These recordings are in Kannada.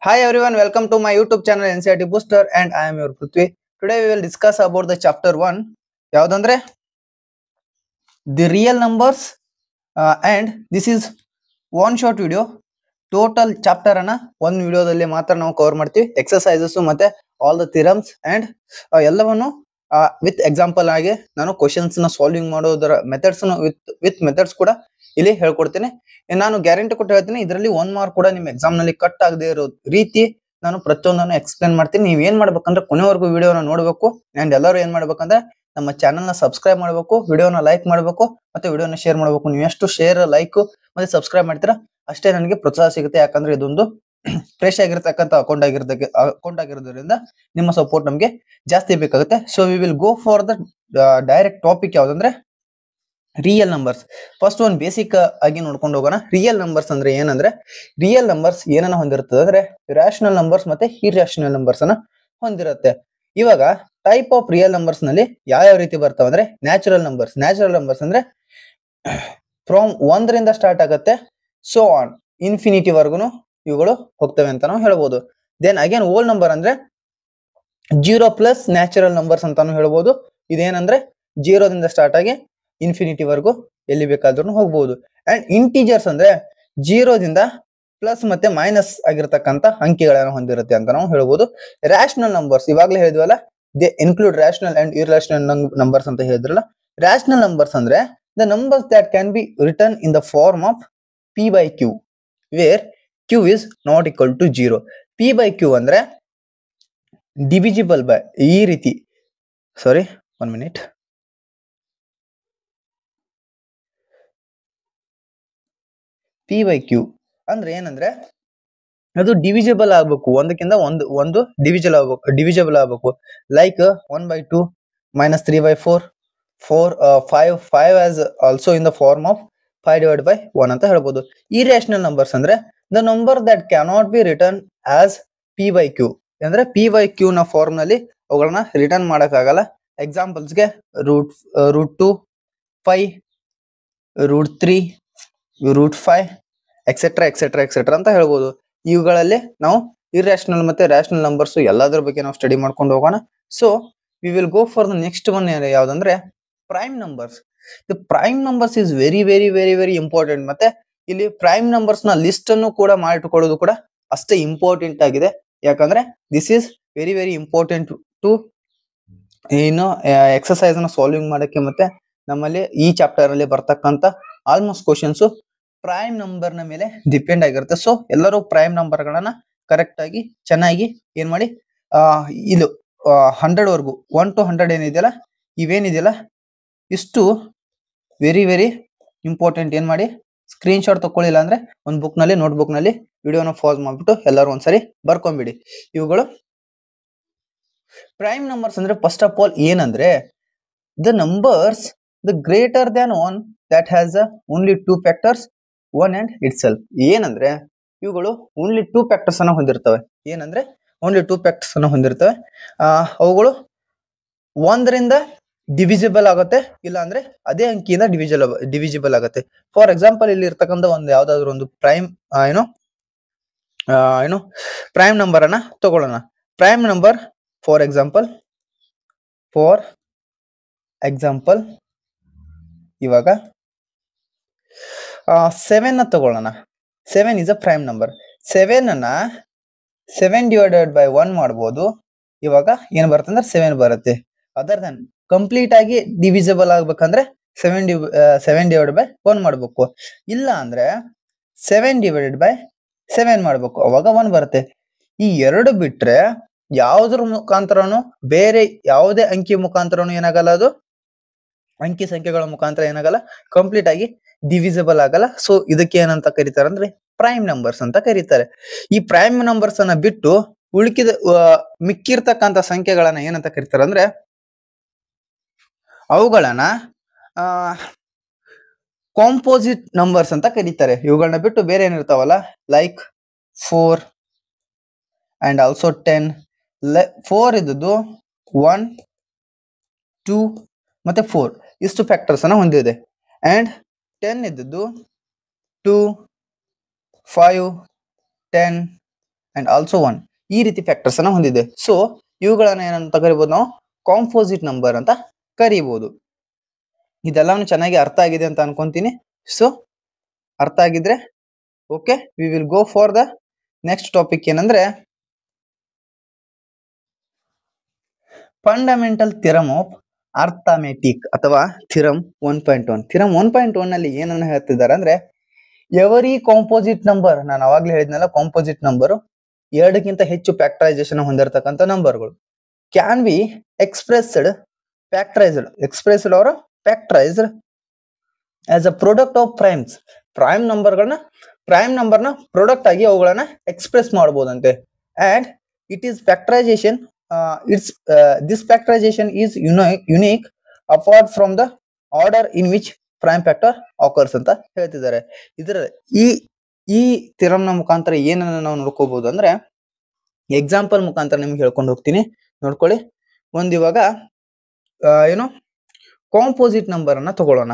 Hi everyone, welcome to my YouTube channel NCERT Booster and I am your Prithvi. Today we will discuss about the chapter 1. ಯಾವ್ದಂದ್ರೆ the real numbers and this is one short video. Total chapter ಅನ್ನ ಒಂದು ವಿಡಿಯೋದಲ್ಲಿ ಮಾತ್ರ ನಾವು ಕವರ್ ಮಾಡ್ತೀವಿ. ಎಕ್ಸರ್ಸೈಸಸ್ ಮತ್ತೆ ಆಲ್ ದ ಥಿಯರಮ್ಸ್ ಅಂಡ್ ಎಲ್ಲವನ್ನು ವಿತ್ ಎಕ್ಸಾಂಪಲ್ ಆಗಿ ನಾನು ಕ್ವಶನ್ಸ್ ನ ಸಾಲ್ವಿಂಗ್ ಮಾಡೋದರ ಮೆಥಡ್ಸ್ ವಿತ್ ಮೆಥಡ್ಸ್ ಕೂಡ ಇಲ್ಲಿ ಹೇಳ್ಕೊಡ್ತೇನೆ. ನಾನು ಗ್ಯಾರಂಟಿ ಕೊಟ್ಟು ಹೇಳ್ತೀನಿ, ಇದರಲ್ಲಿ 1 ಮಾರ್ಕ್ ಕೂಡ ನಿಮ್ಮ ಎಕ್ಸಾಮ್ ನಲ್ಲಿ ಕಟ್ ಆಗದೆ ಇರೋ ರೀತಿ ನಾನು ಪ್ರತಿಯೊಂದನ್ನು ಎಕ್ಸ್ಪ್ಲೇನ್ ಮಾಡ್ತೀನಿ. ನೀವ್ ಏನ್ ಮಾಡ್ಬೇಕಂದ್ರೆ ಕೊನೆವರೆಗೂ ವಿಡಿಯೋನ ನೋಡ್ಬೇಕು ಅಂಡ್ ಎಲ್ಲರೂ ಏನ್ ಮಾಡ್ಬೇಕಂದ್ರೆ ನಮ್ಮ ಚಾನೆಲ್ ನ ಸಬ್ಸ್ಕ್ರೈಬ್ ಮಾಡ್ಬೇಕು, ವಿಡಿಯೋನ ಲೈಕ್ ಮಾಡ್ಬೇಕು ಮತ್ತೆ ವಿಡಿಯೋನ ಶೇರ್ ಮಾಡ್ಬೇಕು. ನೀವು ಎಷ್ಟು ಶೇರ್ ಲೈಕ್ ಮತ್ತೆ ಸಬ್ಸ್ಕ್ರೈಬ್ ಮಾಡ್ತೀರಾ ಅಷ್ಟೇ ನನಗೆ ಪ್ರೋತ್ಸಾಹ ಸಿಗುತ್ತೆ. ಯಾಕಂದ್ರೆ ಇದೊಂದು ಫ್ರೆಶ್ ಆಗಿರ್ತಕ್ಕಂಥ ಅಕೌಂಟ್ ಆಗಿರೋದ್ರಿಂದ ನಿಮ್ಮ ಸಪೋರ್ಟ್ ನಮಗೆ ಜಾಸ್ತಿ ಬೇಕಾಗುತ್ತೆ. So we will go for the direct topic ಯಾವ್ದಂದ್ರೆ ರಿಯಲ್ ನಂಬರ್ಸ್. ಫಸ್ಟ್ ಒಂದು ಬೇಸಿಕ್ ಆಗಿ ನೋಡ್ಕೊಂಡು ಹೋಗೋಣ. ರಿಯಲ್ ನಂಬರ್ಸ್ ಅಂದ್ರೆ ಏನಂದ್ರೆ, ರಿಯಲ್ ನಂಬರ್ಸ್ ಏನನ್ನ ಹೊಂದಿರುತ್ತದೆ ಅಂದ್ರೆ ರ್ಯಾಷನಲ್ ನಂಬರ್ಸ್ ಮತ್ತೆ ಇರ್ಯಾಷನಲ್ ನಂಬರ್ಸ್ ಅನ್ನ ಹೊಂದಿರುತ್ತೆ. ಇವಾಗ ಟೈಪ್ ಆಫ್ ರಿಯಲ್ ನಂಬರ್ಸ್ ನಲ್ಲಿ ಯಾವ ರೀತಿ ಬರ್ತಾವ ಅಂದ್ರೆ ನ್ಯಾಚುರಲ್ ನಂಬರ್ಸ್. ನ್ಯಾಚುರಲ್ ನಂಬರ್ಸ್ ಅಂದ್ರೆ ಫ್ರಮ್ 1 ರಿಂದ ಸ್ಟಾರ್ಟ್ ಆಗುತ್ತೆ, ಸೊ ಆನ್ ಇನ್ಫಿನಿಟಿ ವರ್ಗುನು ಇವುಗಳು ಹೋಗ್ತವೆ ಅಂತ ನಾವು ಹೇಳ್ಬೋದು. ದೆನ್ ಅಗೇನ್ ಹೋಲ್ ನಂಬರ್ ಅಂದ್ರೆ 0 ಪ್ಲಸ್ ನ್ಯಾಚುರಲ್ ನಂಬರ್ಸ್ ಅಂತಾನು ಹೇಳ್ಬೋದು. ಇದೇನಂದ್ರೆ 0 ದಿಂದ ಸ್ಟಾರ್ಟ್ ಆಗಿ ಇನ್ಫಿನಿಟಿ ವರ್ಗು ಎಲ್ಲಿ ಬೇಕಾದ್ರೂ ಹೋಗ್ಬಹುದು. ಅಂಡ್ ಇಂಟೀಜರ್ಸ್ ಅಂದ್ರೆ 0 ದಿಂದ ಪ್ಲಸ್ ಮತ್ತೆ ಮೈನಸ್ ಆಗಿರ್ತಕ್ಕಂಥ ಅಂಕಿಗಳನ್ನು ಹೊಂದಿರುತ್ತೆ ಅಂತ ನಾವು ಹೇಳ್ಬೋದು. ರ್ಯಾಷನಲ್ ನಂಬರ್ಸ್ ಇವಾಗಲೇ ಹೇಳಿದ್ವಲ್ಲ, they include rational and irrational numbers ಅಂತ ಹೇಳಿದ್ರಲ್ಲ. ರ್ಯಾಷನಲ್ ನಂಬರ್ಸ್ ಅಂದ್ರೆ the numbers that can be return in the form of P by Q where Q is not equal to 0. P by Q ಅಂದ್ರೆ ಡಿವಿಜಿಬಲ್ ಬೈ ಈ ರೀತಿ, sorry 1 minute, P by Q ಅಂದ್ರೆ ಏನಂದ್ರೆ ಅದು ಡಿವಿಜಿಬಲ್ ಆಗ್ಬೇಕು, ಒಂದಕ್ಕಿಂತ ಒಂದು ಡಿವಿಜಿಬಲ್ ಆಗ್ಬೇಕು. Like 1/2 - 3/4 5 as also in the form of 5/1 ಅಂತ ಹೇಳ್ಬೋದು. ಇರ್ಯಾಷನಲ್ ನಂಬರ್ಸ್ ಅಂದ್ರೆ the number that cannot be written as p by Q ಅಂದ್ರೆ ಪಿ ಬೈ ಕ್ಯೂ ನ ಫಾರ್ಮ್ ನಲ್ಲಿ ಅವುಗಳನ್ನ ರಿಟರ್ನ್ ಮಾಡಕ್ ಆಗಲ್ಲ. ಎಕ್ಸಾಂಪಲ್ಸ್ಗೆ √2, 5, √3, √5 ಎಕ್ಸೆಟ್ರಾ ಎಕ್ಸೆಟ್ರಾ ಎಕ್ಸೆಟ್ರಾ ಅಂತ ಹೇಳ್ಬೋದು. ಇವುಗಳಲ್ಲಿ ನಾವು ಇರ್ಯಾಷನಲ್ ಮತ್ತೆ ರ್ಯಾಷನಲ್ ನಂಬರ್ಸ್ ಎಲ್ಲದ್ರ ಬಗ್ಗೆ ನಾವು ಸ್ಟಡಿ ಮಾಡ್ಕೊಂಡು ಹೋಗೋಣ. So we will go for the next one. ಯಾವ್ದಂದ್ರೆ prime numbers. The prime numbers is very very very very important. ಮತ್ತೆ ಇಲ್ಲಿ ಪ್ರೈಮ್ ನಂಬರ್ಸ್ ನ ಲಿಸ್ಟ್ ಅನ್ನು ಕೂಡ ಮಾಡಿಟ್ಕೊಳ್ಳೋದು ಕೂಡ ಅಷ್ಟೇ ಇಂಪಾರ್ಟೆಂಟ್ ಆಗಿದೆ. ಯಾಕಂದ್ರೆ this is very very important to ಏನು ಎಕ್ಸರ್ಸೈಸ್ ನ ಸಾಲ್ವಿಂಗ್ ಮಾಡಕ್ಕೆ. ಮತ್ತೆ ನಮ್ಮಲ್ಲಿ ಈ ಚಾಪ್ಟರ್ ಅಲ್ಲಿ ಬರ್ತಕ್ಕಂತ ಆಲ್ಮೋಸ್ಟ್ ಕ್ವಶನ್ಸ್ ಪ್ರೈಮ್ ನಂಬರ್ ನ ಮೇಲೆ ಡಿಪೆಂಡ್ ಆಗಿರುತ್ತೆ. ಸೊ ಎಲ್ಲರೂ ಪ್ರೈಮ್ ನಂಬರ್ ಗಳನ್ನ ಕರೆಕ್ಟ್ ಆಗಿ ಚೆನ್ನಾಗಿ ಏನ್ ಮಾಡಿ ಇದು 100 ವರ್ಗು 1 to 100 ಏನಿದೆಯಲ್ಲ, ಇವೇನಿದೆಯಲ್ಲ ಇಷ್ಟು ವೆರಿ ವೆರಿ ಇಂಪಾರ್ಟೆಂಟ್. ಏನ್ ಮಾಡಿ ಸ್ಕ್ರೀನ್ ಶಾಟ್ ತಕೊಳ್ಳಿಲ್ಲ ಅಂದ್ರೆ ಒಂದು ಬುಕ್ ನಲ್ಲಿ ನೋಟ್ ಬುಕ್ ನಲ್ಲಿ ವಿಡಿಯೋನ ಪಾಸ್ ಮಾಡ್ಬಿಟ್ಟು ಎಲ್ಲರೂ ಒಂದ್ಸರಿ ಬರ್ಕೊಂಡ್ಬಿಡಿ. ಇವುಗಳು ಪ್ರೈಮ್ ನಂಬರ್ಸ್ ಅಂದ್ರೆ ಫಸ್ಟ್ ಆಫ್ ಆಲ್ ಏನಂದ್ರೆ the numbers the greater than 1 that has only 2 factors 1 and it self. ಏನಂದ್ರೆ ಇವುಗಳು ಓನ್ಲಿ 2 ಫ್ಯಾಕ್ಟರ್ಸ್ ಅನ್ನ ಹೊಂದಿರ್ತವೆ. ಏನಂದ್ರೆ ಓನ್ಲಿ 2 ಫ್ಯಾಕ್ಟರ್ಸ್ ಅನ್ನ ಹೊಂದಿರ್ತವೆ. ಅವುಗಳು 1 ರಿಂದ ಡಿವಿಸಿಬಲ್ ಆಗುತ್ತೆ, ಇಲ್ಲ ಅಂದ್ರೆ ಅದೇ ಅಂಕಿಯಿಂದ ಡಿವಿಸಿಬಲ್ ಆಗುತ್ತೆ. ಫಾರ್ ಎಕ್ಸಾಂಪಲ್ ಇಲ್ಲಿ ಇರ್ತಕ್ಕಂಥ ಒಂದು ಯಾವ್ದಾದ್ರು ಒಂದು ಪ್ರೈಮ್ ಪ್ರೈಮ್ ನಂಬರ್ ಅನ್ನ ತಗೊಳ್ಳೋಣ. ಪ್ರೈಮ್ ನಂಬರ್ ಫಾರ್ ಎಕ್ಸಾಂಪಲ್ ಇವಾಗ 7 ನ ತಗೊಳ್ಳೋಣ. 7 ಇಸ್ ಅ ಪ್ರೈಮ್ ನಂಬರ್. 7 ಅನ್ನ 7/1 ಮಾಡ್ಬೋದು. ಇವಾಗ ಏನ್ ಬರುತ್ತೆ ಅಂದ್ರೆ 7 ಬರುತ್ತೆ. ಅದರ್ ದನ್ ಕಂಪ್ಲೀಟ್ ಆಗಿ ಡಿವಿಸಿಬಲ್ ಆಗ್ಬೇಕಂದ್ರೆ 7/1 ಮಾಡ್ಬೇಕು, ಇಲ್ಲ ಅಂದ್ರೆ 7/7 ಮಾಡ್ಬೇಕು, ಅವಾಗ 1 ಬರುತ್ತೆ. ಈ ಎರಡು ಬಿಟ್ರೆ ಯಾವುದ್ರ ಮುಖಾಂತರನು ಬೇರೆ ಯಾವುದೇ ಅಂಕಿ ಮುಖಾಂತರನು ಏನಾಗಲ್ಲ, ಅದು ಅಂಕಿ ಸಂಖ್ಯೆಗಳ ಮುಖಾಂತರ ಏನಾಗಲ್ಲ, ಕಂಪ್ಲೀಟ್ ಆಗಿ ಡಿವಿಸಿಬಲ್ ಆಗಲ್ಲ. ಸೊ ಇದಕ್ಕೆ ಏನಂತ ಕರೀತಾರೆ ಅಂದ್ರೆ ಪ್ರೈಮ್ ನಂಬರ್ಸ್ ಅಂತ ಕರೀತಾರೆ. ಈ ಪ್ರೈಮ್ ನಂಬರ್ಸ್ ಅನ್ನ ಬಿಟ್ಟು ಉಳಿಕಿದ ಮಿಕ್ಕಿರ್ತಕ್ಕಂಥ ಸಂಖ್ಯೆಗಳನ್ನ ಏನಂತ ಕರೀತಾರೆ ಅಂದ್ರೆ ಅವುಗಳನ್ನ ಕಾಂಪೋಸಿಟ್ ನಂಬರ್ಸ್ ಅಂತ ಕರೀತಾರೆ. ಇವುಗಳನ್ನ ಬಿಟ್ಟು ಬೇರೆ ಏನಿರ್ತಾವಲ್ಲ, ಲೈಕ್ 4 ಅಂಡ್ ಆಲ್ಸೋ 10. 4 ಇದ್ದದ್ದು 1, 2 ಮತ್ತೆ 4 ಇಷ್ಟು ಫ್ಯಾಕ್ಟರ್ಸ್ ಅನ್ನ ಹೊಂದಿದೆ. ಅಂಡ್ 10 ಇದ್ದದ್ದು 2, 5, 10, ಅಂಡ್ ಆಲ್ಸೋ 1 ಈ ರೀತಿ ಫ್ಯಾಕ್ಟರ್ಸ್ ಅನ್ನ ಹೊಂದಿದೆ. ಸೊ ಇವುಗಳನ್ನ ಏನಂತ ಕರಿಬಹುದು ನಾವು ಕಾಂಪೋಸಿಟ್ ನಂಬರ್ ಅಂತ ಕರಿಬಹುದು. ಇದೆಲ್ಲವನ್ನು ಚೆನ್ನಾಗಿ ಅರ್ಥ ಆಗಿದೆ ಅಂತ ಅನ್ಕೊಂತೀನಿ. ಸೊ ಅರ್ಥ ಆಗಿದ್ರೆ okay, V will go for the next topic ಏನಂದ್ರೆ ಫಂಡಮೆಂಟಲ್ ಥಿಯರಮ್ ಆಫ್ ಅರ್ಥಮೆಟಿಕ್ ಅಥವಾ ಥಿಯರಮ್ 1.1. ಥಿಯರಮ್ 1.1 ನಲ್ಲಿ ಏನನ್ನ ಹೇಳ್ತಿದ್ದಾರೆ ಅಂದ್ರೆ ಎವರಿ ಕಾಂಪೋಸಿಟ್ ನಂಬರ್, ನಾನು ಅವಾಗ್ಲೇ ಹೇಳಿದ್ನಲ್ಲ ಕಾಂಪೋಸಿಟ್ ನಂಬರ್ ಎರಡಕ್ಕಿಂತ ಹೆಚ್ಚು ಫ್ಯಾಕ್ಟರೈಸೇಷನ್ ಹೊಂದಿರತಕ್ಕಂಥ ನಂಬರ್ಗಳು can be expressed or factorized as a product of primes. Prime ನಂಬರ್ನ ಪ್ರಾಡಕ್ಟ್ ಆಗಿ ಅವುಗಳನ್ನ ಎಕ್ಸ್ಪ್ರೆಸ್ ಮಾಡಬಹುದಂತೆ. And it is factorization this factorization is unique apart from the order in which prime factor occurs ಅಂತ ಹೇಳ್ತಿದ್ದಾರೆ. ಇದರ ಈ ಥಿಯರಮ್ ನ ಮುಖಾಂತರ ಏನನ್ನ ನಾವು ನೋಡ್ಕೋಬಹುದು ಅಂದ್ರೆ ಎಕ್ಸಾಂಪಲ್ ಮುಖಾಂತರ ನಿಮ್ಗೆ ಹೇಳ್ಕೊಂಡು ಹೋಗ್ತೀನಿ, ನೋಡ್ಕೊಳ್ಳಿ. ಇವಾಗ ಏನು ಕಾಂಪೋಸಿಟ್ ನಂಬರ್ ಅನ್ನ ತಗೊಳ್ಳೋಣ.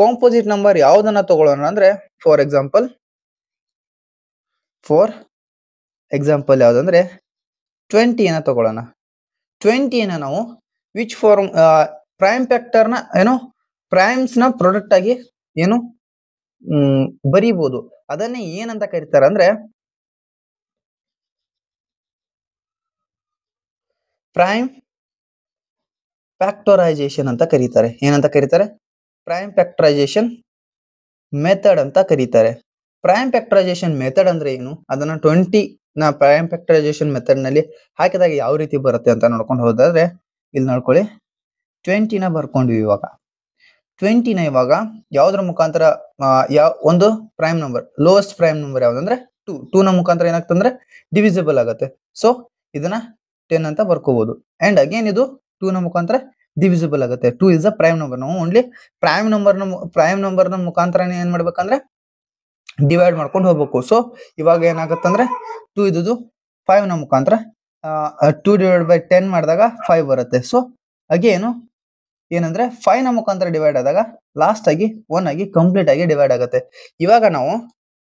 ಕಾಂಪೋಸಿಟ್ ನಂಬರ್ ಯಾವ್ದನ್ನ ತಗೊಳ್ಳೋಣ ಅಂದ್ರೆ ಫಾರ್ ಎಕ್ಸಾಂಪಲ್ ಯಾವ್ದಂದ್ರೆ 20 ಅನ್ನ ತಗೊಳ್ಳೋಣ. 20 ನಾವು ವಿಚ್ ಫಾರ್ಮ್ ಪ್ರೈಮ್ ಫ್ಯಾಕ್ಟರ್ ನ ಪ್ರೈಮ್ಸ್ ನ ಪ್ರಾಡಕ್ಟ್ ಆಗಿ ಬರೀಬಹುದು. ಅದನ್ನೇ ಏನಂತ ಕರೀತಾರೆ ಅಂದ್ರೆ ಪ್ರೈಮ್ ಫ್ಯಾಕ್ಟರೈಸೇಷನ್ ಅಂತ ಕರೀತಾರೆ. ಏನಂತ ಕರೀತಾರೆ? ಪ್ರೈಮ್ ಫ್ಯಾಕ್ಟರೈಸೇಷನ್ ಮೆಥಡ್ ಅಂತ ಕರೀತಾರೆ. ಪ್ರೈಮ್ ಫ್ಯಾಕ್ಟರೈಸೇಷನ್ ಮೆಥಡ್ ಅಂದ್ರೆ ಏನು, ಅದನ್ನ 20 ನ ಪ್ರೈಮ್ ಫ್ಯಾಕ್ಟರೈಸೇಷನ್ ಮೆಥಡ್ ನಲ್ಲಿ ಹಾಕಿದಾಗ ಯಾವ ರೀತಿ ಬರುತ್ತೆ ಅಂತ ನೋಡ್ಕೊಂಡು ಹೋದಾದ್ರೆ ಇಲ್ಲಿ ನೋಡ್ಕೊಳ್ಳಿ. 20 ನ ಬರ್ಕೊಂಡ್ವಿ. ಇವಾಗ 20 ನ ಇವಾಗ ಯಾವ್ದ್ರ ಮುಖಾಂತರ ಒಂದು prime number, lowest prime number ಯಾವ್ದಂದ್ರೆ 2 ನ ಮುಖಾಂತರ ಏನಾಗ್ತಂದ್ರೆ ಡಿವಿಸಿಬಲ್ ಆಗುತ್ತೆ. ಸೊ ಇದನ್ನ 10 ಅಂತ ಬರ್ಕೋಬಹುದು. ಅಂಡ್ ಅಗೇನ್ ಇದು 2 ನ ಮುಖಾಂತರ ಡಿವಿಸಿಬಲ್ ಆಗುತ್ತೆ. 2 ಇಸ್ ಅ ಪ್ರೈಮ್ ನಂಬರ್. ನಾವು ಓನ್ಲಿ ಪ್ರೈಮ್ ನಂಬರ್ ನ ಮುಖಾಂತರ ಏನ್ ಮಾಡ್ಬೇಕಂದ್ರೆ ಡಿವೈಡ್ ಮಾಡ್ಕೊಂಡು ಹೋಗ್ಬೇಕು. ಸೊ ಇವಾಗ ಏನಾಗುತ್ತಂದ್ರೆ 2 ಇದ್ದು 5 ನ ಮುಖಾಂತರ 2 ಡಿವೈಡ್ ಬೈ 10 ಮಾಡಿದಾಗ 5 ಬರುತ್ತೆ. ಸೊ ಅಗೇನು ಏನಂದ್ರೆ 5 ನ ಮುಖಾಂತರ ಡಿವೈಡ್ ಆದಾಗ ಲಾಸ್ಟ್ ಆಗಿ 1 ಆಗಿ ಕಂಪ್ಲೀಟ್ ಆಗಿ ಡಿವೈಡ್ ಆಗುತ್ತೆ. ಇವಾಗ ನಾವು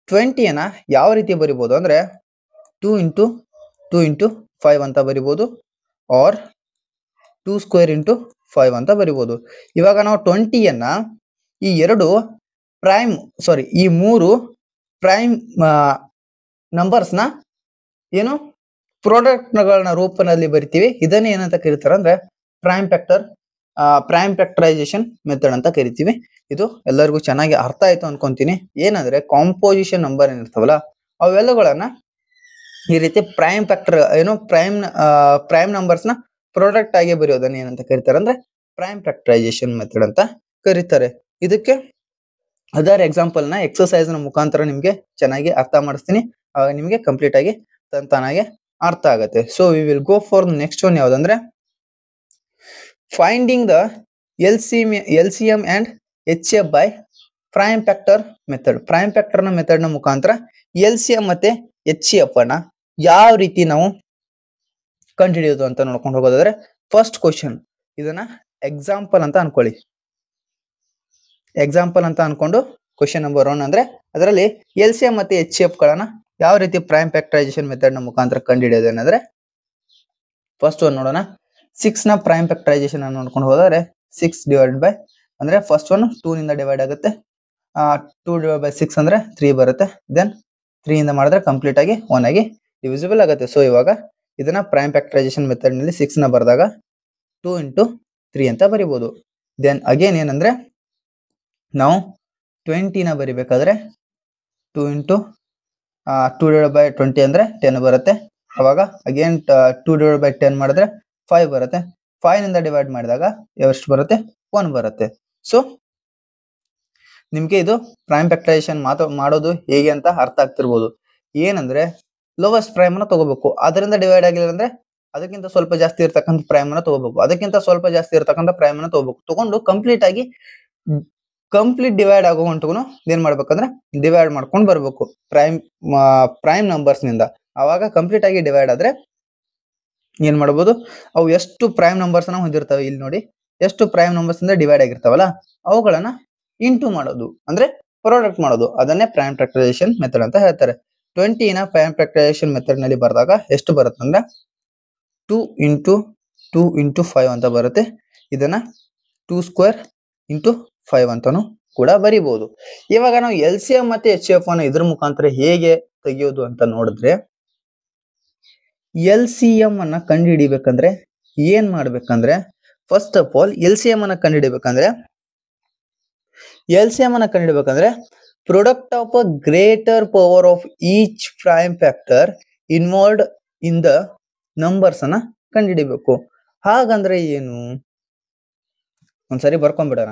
20 ನ ಯಾವ ರೀತಿ ಬರಿಬಹುದು ಅಂದ್ರೆ 2 ಇಂಟು 5 ಅಂತ ಬರಿಬಹುದು, ಆರ್ 2 ಸ್ಕ್ವೇರ್ ಇಂಟು 5 ಅಂತ ಬರಿಬಹುದು. ಇವಾಗ ನಾವು 20 ಈ ಮೂರು ಪ್ರೈಮ್ ನಂಬರ್ಸ್ ನ ಪ್ರಾಡಕ್ಟ್ ಗಳನ್ನ ರೂಪದಲ್ಲಿ ಬರಿತೀವಿ. ಇದನ್ನ ಏನಂತ ಕರೀತಾರೆ ಅಂದ್ರೆ ಪ್ರೈಮ್ ಫ್ಯಾಕ್ಟರೈಸೇಷನ್ ಮೆಥಡ್ ಅಂತ ಕರಿತೀವಿ. ಇದು ಎಲ್ಲರಿಗೂ ಚೆನ್ನಾಗಿ ಅರ್ಥ ಆಯ್ತು ಅನ್ಕೊಂತೀನಿ. ಏನಂದ್ರೆ ಕಾಂಪೋಸಿಷನ್ ನಂಬರ್ ಏನಿರ್ತಾವಲ್ಲ ಅವೆಲ್ಲಗಳನ್ನ ಈ ರೀತಿ ಪ್ರೈಮ್ ಫ್ಯಾಕ್ಟರ್ ಪ್ರೈಮ್ ನಂಬರ್ಸ್ ನ ಪ್ರಾಡಕ್ಟ್ ಆಗಿ ಬರೆಯೋದನ್ನ ಏನಂತ ಕರೀತಾರೆ ಅಂದ್ರೆ ಪ್ರೈಮ್ ಫ್ಯಾಕ್ಟರೈಸೇಷನ್ ಮೆಥಡ್ ಅಂತ ಕರೀತಾರೆ. ಇದಕ್ಕೆ ಅದರ್ ಎಕ್ಸಾಂಪಲ್ ನ ಎಕ್ಸರ್ಸೈಸ್ ನ ಮುಖಾಂತರ ನಿಮ್ಗೆ ಚೆನ್ನಾಗಿ ಅರ್ಥ ಮಾಡಿಸ್ತೀನಿ. ಆಗ ನಿಮ್ಗೆ ಕಂಪ್ಲೀಟ್ ಆಗಿ ತಾನಾಗೆ ಅರ್ಥ ಆಗುತ್ತೆ. So we will go for next one ಯಾವ್ದಂದ್ರೆ finding the LCM and HCF by prime factor method. Prime factor ನ ಮೆಥಡ್ ನ ಮುಖಾಂತರ LCM ಮತ್ತೆ HCF ಅನ್ನ ಯಾವ ರೀತಿ ನಾವು ಕಂಡುಹಿಡಿಯೋದು ಅಂತ ನೋಡ್ಕೊಂಡು ಹೋಗೋದಾದ್ರೆ ಫಸ್ಟ್ ಕ್ವಶನ್ ಇದನ್ನ ಎಕ್ಸಾಂಪಲ್ ಅಂತ ಅನ್ಕೊಳ್ಳಿ. ಎಕ್ಸಾಂಪಲ್ ಅಂತ ಅನ್ಕೊಂಡು ಕ್ವಶನ್ ನಂಬರ್ 1 ಅಂದ್ರೆ ಅದರಲ್ಲಿ LCM ಮತ್ತೆ HCF ಗಳನ್ನ ಯಾವ ರೀತಿ ಪ್ರೈಮ್ ಫ್ಯಾಕ್ಟರೈಸೇಷನ್ ಮೆಥಡ್ ನ ಮುಖಾಂತರ ಕಂಡುಹಿಡಿಯೋದು ಏನಂದ್ರೆ ಫಸ್ಟ್ ಒನ್ ನೋಡೋಣ. 6 ನ ಪ್ರೈಮ್ ಫ್ಯಾಕ್ಟರೈಸೇಷನ್ ಅನ್ನು ನೋಡ್ಕೊಂಡು ಹೋದರೆ 6 ಡಿವೈಡ್ ಬೈ ಅಂದ್ರೆ ಫಸ್ಟ್ ಒನ್ 2 ನಿಂದ ಡಿವೈಡ್ ಆಗುತ್ತೆ. 2 ಡಿವೈಡ್ ಬೈ 6 ಅಂದ್ರೆ 3 ಬರುತ್ತೆ. ದೆನ್ 3 ಇಂದ ಮಾಡಿದ್ರೆ ಕಂಪ್ಲೀಟ್ ಆಗಿ 1 ಆಗಿ ಡಿವಿಸಿಬಲ್ ಆಗುತ್ತೆ. ಸೊ ಇವಾಗ ಇದನ್ನ ಪ್ರೈಮ್ ಫ್ಯಾಕ್ಟರೈಸೇಷನ್ ಮೆಥಡ್ ನಲ್ಲಿ 6 ನ ಬರೆದಾಗ 2 ಇಂಟು 3 ಅಂತ ಬರಿಬಹುದು. ದೆನ್ ಅಗೇನ್ ಏನಂದ್ರೆ ನಾವು 20 ನ ಬರಿಬೇಕಾದ್ರೆ 2 ಇಂಟು 2 ಡಿವೈಡ್ ಬೈ 20 ಅಂದ್ರೆ 10 ಬರುತ್ತೆ. ಅವಾಗ ಅಗೇನ್ 2 ಡಿವೈಡ್ ಬೈ 10 ಮಾಡಿದ್ರೆ 5 ಬರುತ್ತೆ. 5 ನಿಂದ ಡಿವೈಡ್ ಮಾಡಿದಾಗ ಎಷ್ಟು ಬರುತ್ತೆ? 1 ಬರುತ್ತೆ. ಸೊ ನಿಮ್ಗೆ ಇದು ಪ್ರೈಮ್ ಫ್ಯಾಕ್ಟರೈಸೇಷನ್ ಮಾಡೋದು ಹೇಗೆ ಅಂತ ಅರ್ಥ ಆಗ್ತಿರ್ಬೋದು. ಏನಂದ್ರೆ ಲೋವೆಸ್ಟ್ ಪ್ರೈಮ್ ಅನ್ನ ತಗೋಬೇಕು, ಅದರಿಂದ ಡಿವೈಡ್ ಆಗಿಲ್ಲ ಅಂದ್ರೆ ಅದಕ್ಕಿಂತ ಸ್ವಲ್ಪ ಜಾಸ್ತಿ ಇರ್ತಕ್ಕಂಥ ಪ್ರೈಮ್ ಅನ್ನ ತಗೋಬೇಕು, ಅದಕ್ಕಿಂತ ಸ್ವಲ್ಪ ಜಾಸ್ತಿ ಇರ್ತಕ್ಕಂಥ ಪ್ರೈಮ್ ಅನ್ನ ತಗೋಬೇಕು. ತಗೊಂಡು ಕಂಪ್ಲೀಟ್ ಡಿವೈಡ್ ಆಗೋ ಗಂಟಗೂ ಏನ್ ಮಾಡ್ಬೇಕಂದ್ರೆ ಡಿವೈಡ್ ಮಾಡ್ಕೊಂಡು ಬರ್ಬೇಕು ಪ್ರೈಮ್ ನಂಬರ್ಸ್ ನಿಂದ. ಅವಾಗ ಕಂಪ್ಲೀಟ್ ಆಗಿ ಡಿವೈಡ್ ಆದ್ರೆ ಏನ್ ಮಾಡಬಹುದು, ಅವು ಎಷ್ಟು ಪ್ರೈಮ್ ನಂಬರ್ಸ್ ನ ಹೊಂದಿರ್ತವೆ ಇಲ್ಲಿ ನೋಡಿ, ಎಷ್ಟು ಪ್ರೈಮ್ ನಂಬರ್ಸ್ ಇಂದ ಡಿವೈಡ್ ಆಗಿರ್ತಾವಲ್ಲ ಅವುಗಳನ್ನ ಇಂಟು ಮಾಡೋದು ಅಂದ್ರೆ ಪ್ರಾಡಕ್ಟ್ ಮಾಡೋದು, ಅದನ್ನೇ ಪ್ರೈಮ್ ಫ್ಯಾಕ್ಟರೈಸೇಷನ್ ಮೆಥಡ್ ಅಂತ ಹೇಳ್ತಾರೆ. 20ನ ಪ್ರೈಮ್ ಫ್ಯಾಕ್ಟರೈಸೇಷನ್ ಮೆಥಡ್ ನಲ್ಲಿ ಬರೆದಾಗ ಎಷ್ಟು ಬರುತ್ತೆ ಅಂದ್ರೆ 2 ಇಂಟು 2 ಇಂಟು 5 ಅಂತ ಬರುತ್ತೆ. ಇದನ್ನ 2 ಸ್ಕ್ವೇರ್ ಇಂಟು 5 ಅಂತಾನು ಕೂಡ ಬರೀಬಹುದು. ಇವಾಗ ನಾವು LCM ಮತ್ತೆ HCF ಅನ್ನ ಇದ್ರ ಮುಖಾಂತರ ಹೇಗೆ ತೆಗೆಯೋದು ಅಂತ ನೋಡಿದ್ರೆ, LCM ಅನ್ನ ಕಂಡು ಹಿಡಿಬೇಕಂದ್ರೆ ಏನ್ ಮಾಡ್ಬೇಕಂದ್ರೆ, ಫಸ್ಟ್ ಆಫ್ ಆಲ್ LCM ಅನ್ನ ಕಂಡು ಹಿಡಿಬೇಕಂದ್ರೆ product of a greater power of each prime factor involved in the numbers ಅನ್ನ ಕಂಡುಹಿಡಿಬೇಕು. ಹಾಗಂದ್ರೆ ಏನು, ಒಂದ್ಸರಿ ಬರ್ಕೊಂಡ್ಬಿಡೋಣ.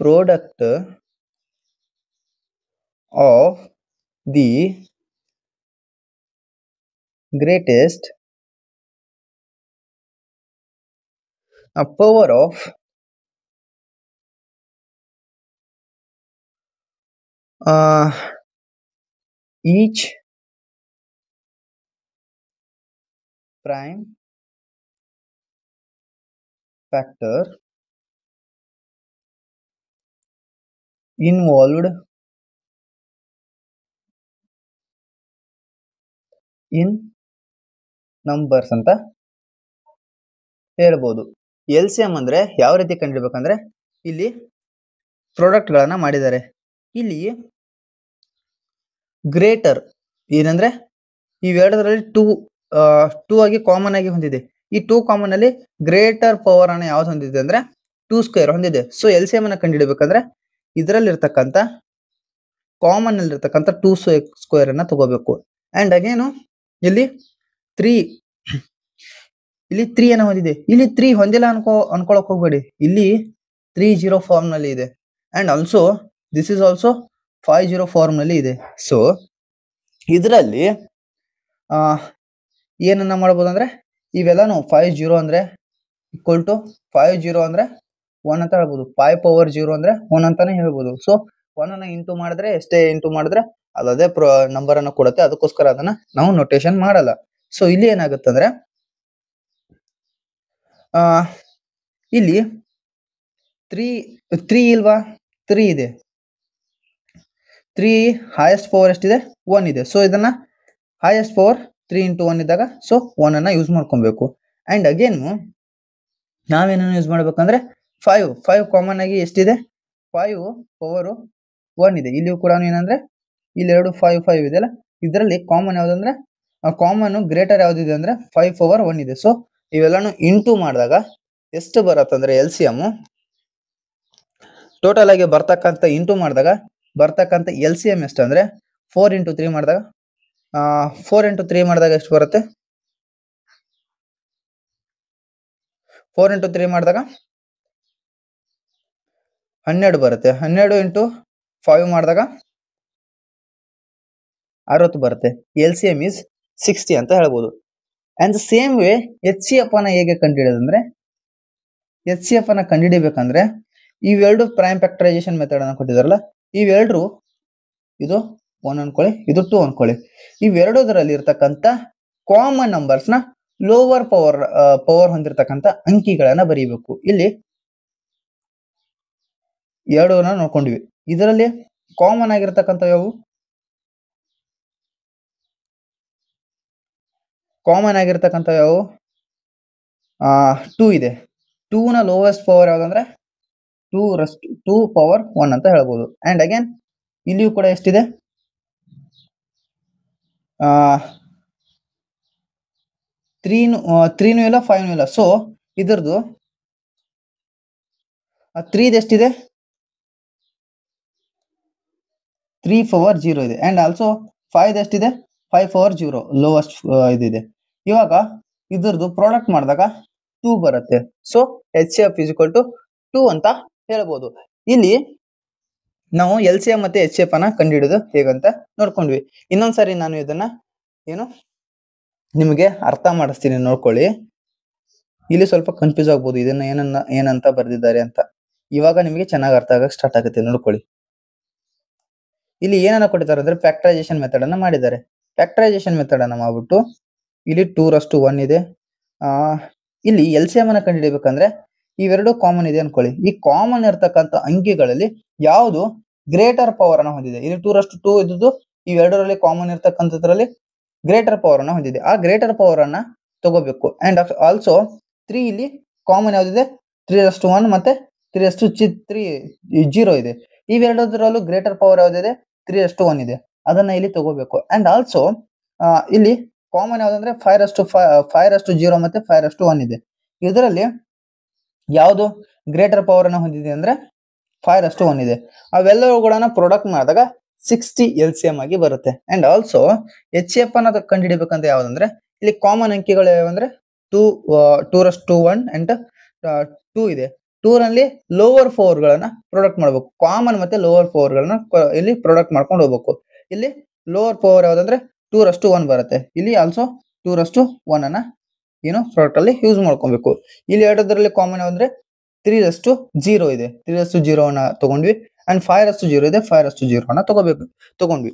Product of the greatest power of each prime factor involved in numbers ಅಂತ ಹೇಳ್ಬೋದು. LCM ಅಂದ್ರೆ ಯಾವ ರೀತಿ ಕಂಡುಹಿಡಬೇಕಂದ್ರೆ, ಇಲ್ಲಿ ಪ್ರಾಡಕ್ಟ್ ಗಳನ್ನ ಮಾಡಿದ್ದಾರೆ. ಇಲ್ಲಿ ಗ್ರೇಟರ್ ಏನಂದ್ರೆ ಇವೆರಡರಲ್ಲಿ ಟೂ ಆಗಿ ಕಾಮನ್ ಆಗಿ ಹೊಂದಿದೆ. ಈ 2 ಕಾಮನ್ ಅಲ್ಲಿ ಗ್ರೇಟರ್ ಪವರ್ ಅನ್ನ ಯಾವ್ದು ಹೊಂದಿದೆ ಅಂದ್ರೆ 2 ಸ್ಕ್ವೇರ್ ಹೊಂದಿದೆ. ಸೊ LCM ಅನ್ನ ಕಂಡುಹಿಡಬೇಕಂದ್ರೆ ಇದರಲ್ಲಿ ಇರ್ತಕ್ಕಂಥ ಕಾಮನ್ ಅಲ್ಲಿ ಇರ್ತಕ್ಕಂಥ 2 ಸ್ಕ್ವೇರ್ ಅನ್ನ ತಗೋಬೇಕು. ಅಂಡ್ ಅಗೇನು ಇಲ್ಲಿ 3 ಅನ್ನ ಹೊಂದಿದೆ. ಇಲ್ಲಿ 3 ಹೊಂದಿಲ್ಲ ಅನ್ಕೊಳಕ್ ಹೋಗ್ಬೇಡಿ. ಇಲ್ಲಿ 30 ಫಾರ್ಮ್ ನಲ್ಲಿ ಇದೆ. And also this is also 50 form ನಲ್ಲಿ ಇದೆ. ಸೊ ಇದರಲ್ಲಿ ಏನನ್ನ ಮಾಡಬಹುದು ಅಂದ್ರೆ, ಇವೆಲ್ಲಾನು 50 ಅಂದ್ರೆ ಈಕ್ವಲ್ ಟು 50 ಅಂದ್ರೆ 1 ಅಂತ ಹೇಳ್ಬೋದು. 5 ಪವರ್ 0 ಅಂದ್ರೆ 1 ಅಂತಾನೆ ಹೇಳ್ಬೋದು. ಸೊ 1 ಅನ್ನ ಇಂಟು ಮಾಡಿದ್ರೆ ಎಷ್ಟೇ ಇಂಟು ಮಾಡಿದ್ರೆ ಅದೇ ನಂಬರ್ ಅನ್ನ ಕೊಡುತ್ತೆ. ಅದಕ್ಕೋಸ್ಕರ ಅದನ್ನ ನಾವು ನೊಟೇಶನ್ ಮಾಡಲ್ಲ. ಸೊ ಇಲ್ಲಿ ಏನಾಗುತ್ತೆ ಅಂದ್ರೆ, ಇಲ್ಲಿ 3 ಇಲ್ವಾ, 3 ಇದೆ. 3 ಹೈಯೆಸ್ಟ್ ಪವರ್ ಎಷ್ಟಿದೆ, 1 ಇದೆ. ಸೊ ಇದನ್ನ ಹೈಯೆಸ್ಟ್ ಪವರ್ 3 ಇಂಟು 1 ಇದ್ದಾಗ ಸೊ 1 ಅನ್ನ ಯೂಸ್ ಮಾಡ್ಕೊಬೇಕು. ಅಂಡ್ ಅಗೇನ್ ನಾವೇನನ್ನು ಯೂಸ್ ಮಾಡ್ಬೇಕಂದ್ರೆ 5 ಕಾಮನ್ ಆಗಿ ಎಷ್ಟಿದೆ, 5 ಪವರ್ 1 ಇದೆ. ಇಲ್ಲಿಯೂ ಕೂಡ ಏನಂದ್ರೆ ಇಲ್ಲಿ 5 ಇದೆಯಲ್ಲ, ಇದರಲ್ಲಿ ಕಾಮನ್ ಯಾವ್ದಂದ್ರೆ ಕಾಮನ್ ಗ್ರೇಟರ್ ಯಾವ್ದಿದೆ ಅಂದ್ರೆ 5 ಪವರ್ 1 ಇದೆ. ಸೊ ಇವೆಲ್ಲಾನು ಇಂಟು ಮಾಡಿದಾಗ ಎಷ್ಟು ಬರತ್ತಂದ್ರೆ LCM ಟೋಟಲ್ ಆಗಿ ಬರ್ತಕ್ಕಂಥ ಇಂಟು ಮಾಡಿದಾಗ ಬರ್ತಕ್ಕಂಥ LCM ಎಷ್ಟು ಅಂದ್ರೆ 4 ಇಂಟು 3 ಮಾಡಿದಾಗ 4 ಇಂಟು 3 ಮಾಡಿದಾಗ ಎಷ್ಟು ಬರುತ್ತೆ, 4 ಇಂಟು 3 ಮಾಡಿದಾಗ 12 ಬರುತ್ತೆ. 12 ಇಂಟು 5 ಮಾಡಿದಾಗ 60 ಬರುತ್ತೆ. LCM is 60 ಅಂತ ಹೇಳ್ಬೋದು. And the same way HCF ಅನ್ನ ಹೇಗೆ ಕಂಡುಹಿಡಿಯೋದಂದ್ರೆ, HCF ಅನ್ನ ಕಂಡುಹಿಡಿಬೇಕಂದ್ರೆ ಇವೆರಡು ಪ್ರೈಮ್ ಫ್ಯಾಕ್ಟರೈಸೇಷನ್ ಮೆಥಡ್ ಅನ್ನ ಕೊಟ್ಟಿದಾರಲ್ಲ, ಇವೆರಡು ಇದು 1 ಅನ್ಕೊಳ್ಳಿ, ಇದು 2 ಅನ್ಕೊಳ್ಳಿ. ಇವೆರಡರಲ್ಲಿ ಇರ್ತಕ್ಕಂಥ ಕಾಮನ್ ನಂಬರ್ಸ್ ನ ಲೋವರ್ ಪವರ್ ಹೊಂದಿರತಕ್ಕಂಥ ಅಂಕಿಗಳನ್ನ ಬರೀಬೇಕು. ಇಲ್ಲಿ 2 ನೋಡ್ಕೊಂಡಿವಿ. ಇದರಲ್ಲಿ ಕಾಮನ್ ಆಗಿರ್ತಕ್ಕಂಥ ಯಾವು, ಕಾಮನ್ ಆಗಿರ್ತಕ್ಕಂಥ ಯಾವು 2 ಇದೆ. 2 ನ ಲೋವೆಸ್ಟ್ ಪವರ್ ಯಾವ್ದಂದ್ರೆ 2 ಪವರ್ 1 ಅಂತ ಹೇಳ್ಬೋದು. ಅಂಡ್ ಅಗೇನ್ ಇಲ್ಲಿಯೂ ಕೂಡ ಎಷ್ಟಿದೆ, 3 ಇಲ್ಲ 5 ಇಲ್ಲ. ಸೊ ಇದರದು 3 ಎಷ್ಟಿದೆ, 3 ಪವರ್ 0 ಇದೆ. ಅಂಡ್ ಆಲ್ಸೋ 5 ಎಷ್ಟಿದೆ, 5 ಪವರ್ 0 ಲೋವೆಸ್ಟ್ ಇದಿದೆ. ಇವಾಗ ಇದರದು ಪ್ರಾಡಕ್ಟ್ ಮಾಡಿದಾಗ 2 ಬರುತ್ತೆ. So HCF is equal to 2 ಅಂತ ಹೇಳ್ಬೋದು. ಇಲ್ಲಿ ನಾವು LCM ಮತ್ತೆ HCF ಅನ್ನ ಕಂಡುಹಿಡಿದು ಹೇಗಂತ ನೋಡ್ಕೊಂಡ್ವಿ. ಇನ್ನೊಂದ್ಸರಿ ನಾನು ಇದನ್ನ ನಿಮಗೆ ಅರ್ಥ ಮಾಡಿಸ್ತೀನಿ, ನೋಡ್ಕೊಳ್ಳಿ. ಇಲ್ಲಿ ಸ್ವಲ್ಪ ಕನ್ಫ್ಯೂಸ್ ಆಗ್ಬೋದು, ಇದನ್ನ ಏನಂತ ಬರ್ದಿದ್ದಾರೆ ಅಂತ. ಇವಾಗ ನಿಮಗೆ ಚೆನ್ನಾಗಿ ಅರ್ಥ ಆಗಕ್ಕೆ ಸ್ಟಾರ್ಟ್ ಆಗುತ್ತೆ, ನೋಡ್ಕೊಳ್ಳಿ. ಇಲ್ಲಿ ಏನನ್ನ ಕೊಟ್ಟಿದ್ದಾರೆ ಅಂದ್ರೆ ಫ್ಯಾಕ್ಟರೈಸೇಷನ್ ಮೆಥಡ್ ಅನ್ನ ಮಾಡಿದ್ದಾರೆ. ಫ್ಯಾಕ್ಟರೈಸೇಷನ್ ಮೆಥಡ್ ಅನ್ನ ಮಾಡ್ಬಿಟ್ಟು ಇಲ್ಲಿ 2:1 ಇದೆ. ಇಲ್ಲಿ LCM ಅನ್ನ ಕಂಡುಹಿಡಿಬೇಕಂದ್ರೆ ಇವೆರಡು ಕಾಮನ್ ಇದೆ ಅನ್ಕೊಳ್ಳಿ. ಈ ಕಾಮನ್ ಇರ್ತಕ್ಕಂಥ ಅಂಕಿಗಳಲ್ಲಿ ಯಾವುದು ಗ್ರೇಟರ್ ಪವರ್ ಅನ್ನ ಹೊಂದಿದೆ, ಇಲ್ಲಿ 2:2 ಇದ್ದು ಇವೆರಡರಲ್ಲಿ ಕಾಮನ್ ಇರ್ತಕ್ಕಂಥದ್ರಲ್ಲಿ ಗ್ರೇಟರ್ ಪವರ್ ಅನ್ನ ಹೊಂದಿದೆ. ಆ ಗ್ರೇಟರ್ ಪವರ್ ಅನ್ನ ತಗೋಬೇಕು. ಅಂಡ್ ಆಲ್ಸೋ 3 ಇಲ್ಲಿ ಕಾಮನ್ ಯಾವ್ದಿದೆ, 3:1 ಮತ್ತೆ 3:3 0 ಇದೆ. ಇವೆರಡರಲ್ಲೂ ಗ್ರೇಟರ್ ಪವರ್ ಯಾವ್ದಿದೆ, 3:1 ಇದೆ. ಅದನ್ನ ಇಲ್ಲಿ ತಗೋಬೇಕು. ಅಂಡ್ ಆಲ್ಸೋ ಇಲ್ಲಿ ಕಾಮನ್ ಯಾವ್ದಂದ್ರೆ 5:0 ಮತ್ತೆ 5:1 ಇದೆ. ಇದರಲ್ಲಿ ಯಾವುದು ಗ್ರೇಟರ್ ಪವರ್ ಅನ್ನ ಹೊಂದಿದೆ ಅಂದ್ರೆ 5:1 ಇದೆ. ಅವೆಲ್ಲವುಗಳನ್ನ ಪ್ರಾಡಕ್ಟ್ ಮಾಡಿದಾಗ 60 LCM ಆಗಿ ಬರುತ್ತೆ. ಅಂಡ್ ಆಲ್ಸೋ HCF ಅನ್ನ ಕಂಡುಹಿಡಿಬೇಕಂತ ಯಾವ್ದಂದ್ರೆ ಇಲ್ಲಿ ಕಾಮನ್ ಅಂಕಿಗಳು ಯಾವಂದ್ರೆ 2:1 ಅಂಡ್ 2 ಇದೆ. 2 ನಲ್ಲಿ ಲೋವರ್ 4 ಗಳನ್ನ ಪ್ರಾಡಕ್ಟ್ ಮಾಡಬೇಕು. ಕಾಮನ್ ಮತ್ತೆ ಲೋವರ್ 4 ಗಳನ್ನ ಇಲ್ಲಿ ಪ್ರಾಡಕ್ಟ್ ಮಾಡ್ಕೊಂಡು ಹೋಗ್ಬೇಕು. ಇಲ್ಲಿ ಲೋವರ್ ಪವರ್ ಯಾವ್ದಂದ್ರೆ 2:1 ಬರುತ್ತೆ. ಇಲ್ಲಿ ಆಲ್ಸೋ 2:1 ಅನ್ನ ಏನು ಪ್ರಾಡಕ್ಟ್ ಅಲ್ಲಿ ಯೂಸ್ ಮಾಡ್ಕೊಬೇಕು. ಇಲ್ಲಿ ಎರಡರಲ್ಲಿ ಕಾಮನ್ ಯಾವಂದ್ರೆ 3:0 ಇದೆ. 3:0 ಅನ್ನ ತಗೊಂಡ್ವಿ. ಅಂಡ್ 5:0 ಇದೆ. 5:0 ಅನ್ನ ತಗೊಂಡ್ವಿ.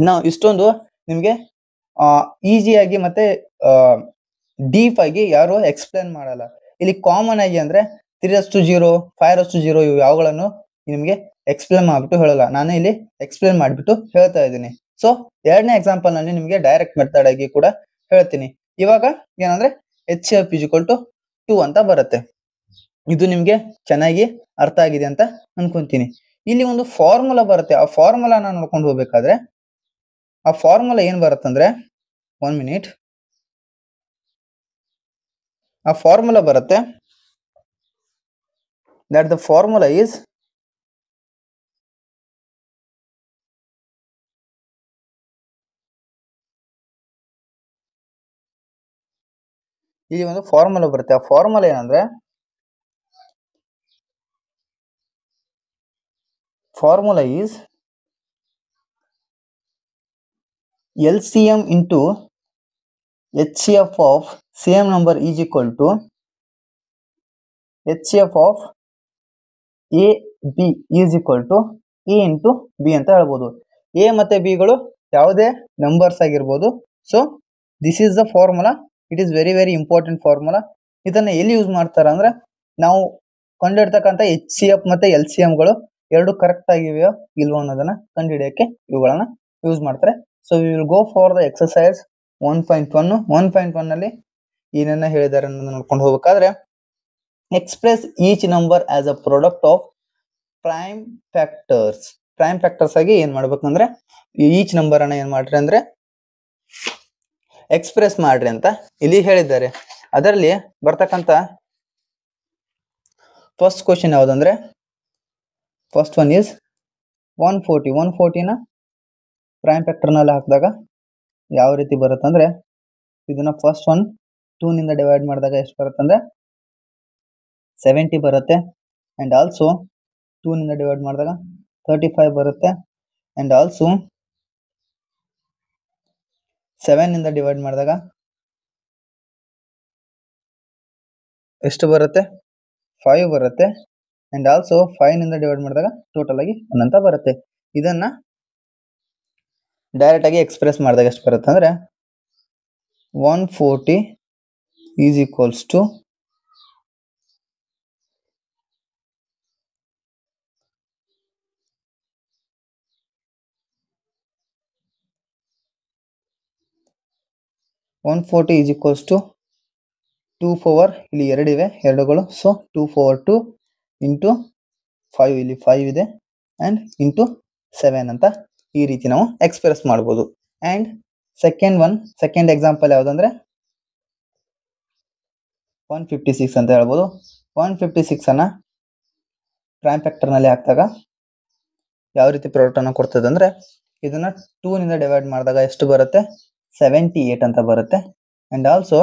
ನಾವು ಇಷ್ಟೊಂದು ನಿಮ್ಗೆ ಈಸಿಯಾಗಿ ಮತ್ತೆ ಡೀಪ್ ಆಗಿ ಯಾರು ಎಕ್ಸ್ಪ್ಲೇನ್ ಮಾಡಲ್ಲ. ಇಲ್ಲಿ ಕಾಮನ್ ಆಗಿ ಅಂದ್ರೆ 3:0 5:0 ಇವು ಯಾವಗಳನ್ನು ನಿಮ್ಗೆ ಎಕ್ಸ್ಪ್ಲೇನ್ ಮಾಡ್ಬಿಟ್ಟು ಹೇಳಲ್ಲ. ನಾನು ಇಲ್ಲಿ ಎಕ್ಸ್ಪ್ಲೇನ್ ಮಾಡ್ಬಿಟ್ಟು ಹೇಳ್ತಾ ಇದ್ದೀನಿ. ಸೊ ಎರಡನೇ ಎಕ್ಸಾಂಪಲ್ ನಲ್ಲಿ ನಿಮ್ಗೆ ಡೈರೆಕ್ಟ್ ಮೆಥಡ್ ಆಗಿ ಕೂಡ ಹೇಳ್ತೀನಿ. ಇವಾಗ ಏನಂದ್ರೆ HCF = 2 ಅಂತ ಬರುತ್ತೆ. ಇದು ನಿಮ್ಗೆ ಚೆನ್ನಾಗಿ ಅರ್ಥ ಆಗಿದೆ ಅಂತ ಅನ್ಕೊಂತೀನಿ. ಇಲ್ಲಿ ಒಂದು ಫಾರ್ಮುಲಾ ಬರುತ್ತೆ. ಆ ಫಾರ್ಮುಲಾನ ನೋಡ್ಕೊಂಡು ಹೋಗ್ಬೇಕಾದ್ರೆ ಆ ಫಾರ್ಮುಲಾ ಏನ್ ಬರುತ್ತಂದ್ರೆ 1 ಮಿನಿಟ್. ಆ ಫಾರ್ಮುಲಾ ಬರುತ್ತೆ that the formula is ಇಲ್ಲಿ ಒಂದು ಫಾರ್ಮುಲಾ ಬರುತ್ತೆ. ಆ ಫಾರ್ಮುಲಾ ಏನಂದ್ರೆ formula is LCM into HCF of same number is equal to HCF of A B is equal to A into B ಅಂತ ಹೇಳ್ಬೋದು. A ಮತ್ತೆ B ಗಳು ಯಾವುದೇ ನಂಬರ್ಸ್ ಆಗಿರ್ಬೋದು. So this is the formula. It is very very important formula. ಇದನ್ನ ಎಲ್ಲಿ ಯೂಸ್ ಮಾಡ್ತಾರ ಅಂದ್ರೆ ನಾವು ಕಂಡುಹಿಡ್ತಕ್ಕಂಥ HCF ಮತ್ತೆ LCM ಗಳು ಎರಡು ಕರೆಕ್ಟ್ ಆಗಿವೆಯೋ ಇಲ್ವೋ ಅನ್ನೋದನ್ನ ಕಂಡುಹಿಡಿಯಕ್ಕೆ ಇವುಗಳನ್ನ ಯೂಸ್ ಮಾಡ್ತಾರೆ. So we will go for the exercise 1.1. 1.1 ನಲ್ಲಿ ಏನನ್ನ ಹೇಳಿದ್ದಾರೆ ಅನ್ನೋದನ್ನ ನೋಡ್ಕೊಂಡು ಹೋಗ್ಬೇಕಾದ್ರೆ express each number as a product of prime factors. Prime factors ಆಗಿ ಏನ್ ಮಾಡ್ಬೇಕಂದ್ರೆ ಈಚ್ ನಂಬರ್ ಅನ್ನ ಏನ್ ಮಾಡ್ರಿ ಅಂದ್ರೆ ಎಕ್ಸ್ಪ್ರೆಸ್ ಮಾಡ್ರಿ ಅಂತ ಇಲ್ಲಿ ಹೇಳಿದ್ದಾರೆ. ಅದರಲ್ಲಿ ಬರ್ತಕ್ಕಂತ ಫಸ್ಟ್ ಕ್ವಶನ್ ಯಾವ್ದಂದ್ರೆ ಫಸ್ಟ್ ಒನ್ ಈಸ್ 140. 140ನ ಪ್ರೈಮ್ ಫ್ಯಾಕ್ಟರ್ ನಲ್ಲಿ ಹಾಕಿದಾಗ ಯಾವ ರೀತಿ ಬರುತ್ತಂದ್ರೆ ಇದನ್ನ ಫಸ್ಟ್ ಒನ್ 2 ನಿಂದ ಡಿವೈಡ್ ಮಾಡಿದಾಗ ಎಷ್ಟು ಬರುತ್ತಂದ್ರೆ 70 ಬರುತ್ತೆ. ಅಂಡ್ ಆಲ್ಸೋ 2 ನಿಂದ ಡಿವೈಡ್ ಮಾಡಿದಾಗ 35 ಬರುತ್ತೆ. ಅಂಡ್ ಆಲ್ಸೋ 7 ನಿಂದ ಡಿವೈಡ್ ಮಾಡಿದಾಗ ಎಷ್ಟು ಬರುತ್ತೆ 5 ಬರುತ್ತೆ. ಅಂಡ್ ಆಲ್ಸೋ 5 ನಿಂದ ಡಿವೈಡ್ ಮಾಡಿದಾಗ ಟೋಟಲ್ ಆಗಿ 1 ಅಂತ ಬರುತ್ತೆ. ಇದನ್ನ ಡೈರೆಕ್ಟ್ ಆಗಿ ಎಕ್ಸ್ಪ್ರೆಸ್ ಮಾಡಿದಾಗ ಎಷ್ಟು ಬರುತ್ತೆ ಅಂದ್ರೆ 140 is equals to 140 is equals to 2 power ಇಲ್ಲಿ ಎರಡಿವೆ ಎರಡುಗಳು. ಸೊ 2 ಪವರ್ 2 ಇಂಟು 5 ಇಲ್ಲಿ 5 ಇದೆ ಅಂಡ್ ಇಂಟು 7 ಅಂತ ಈ ರೀತಿ ನಾವು ಎಕ್ಸ್ಪ್ರೆಸ್ ಮಾಡ್ಬೋದು. ಅಂಡ್ ಸೆಕೆಂಡ್ ಎಕ್ಸಾಂಪಲ್ ಯಾವ್ದಂದ್ರೆ 156 ಅಂತ ಹೇಳ್ಬೋದು. 156 ಅನ್ನ ಪ್ರೈಮ್ ಫ್ಯಾಕ್ಟರ್ ನಲ್ಲಿ ಹಾಕಿದಾಗ ಯಾವ ರೀತಿ ಪ್ರಾಡಕ್ಟ್ ಅನ್ನ ಕೊಡ್ತದೆ ಅಂದ್ರೆ ಇದನ್ನ 2 ನಿಂದ ಡಿವೈಡ್ ಮಾಡಿದಾಗ ಎಷ್ಟು ಬರುತ್ತೆ 78 ಅಂತ ಬರುತ್ತೆ. ಅಂಡ್ ಆಲ್ಸೋ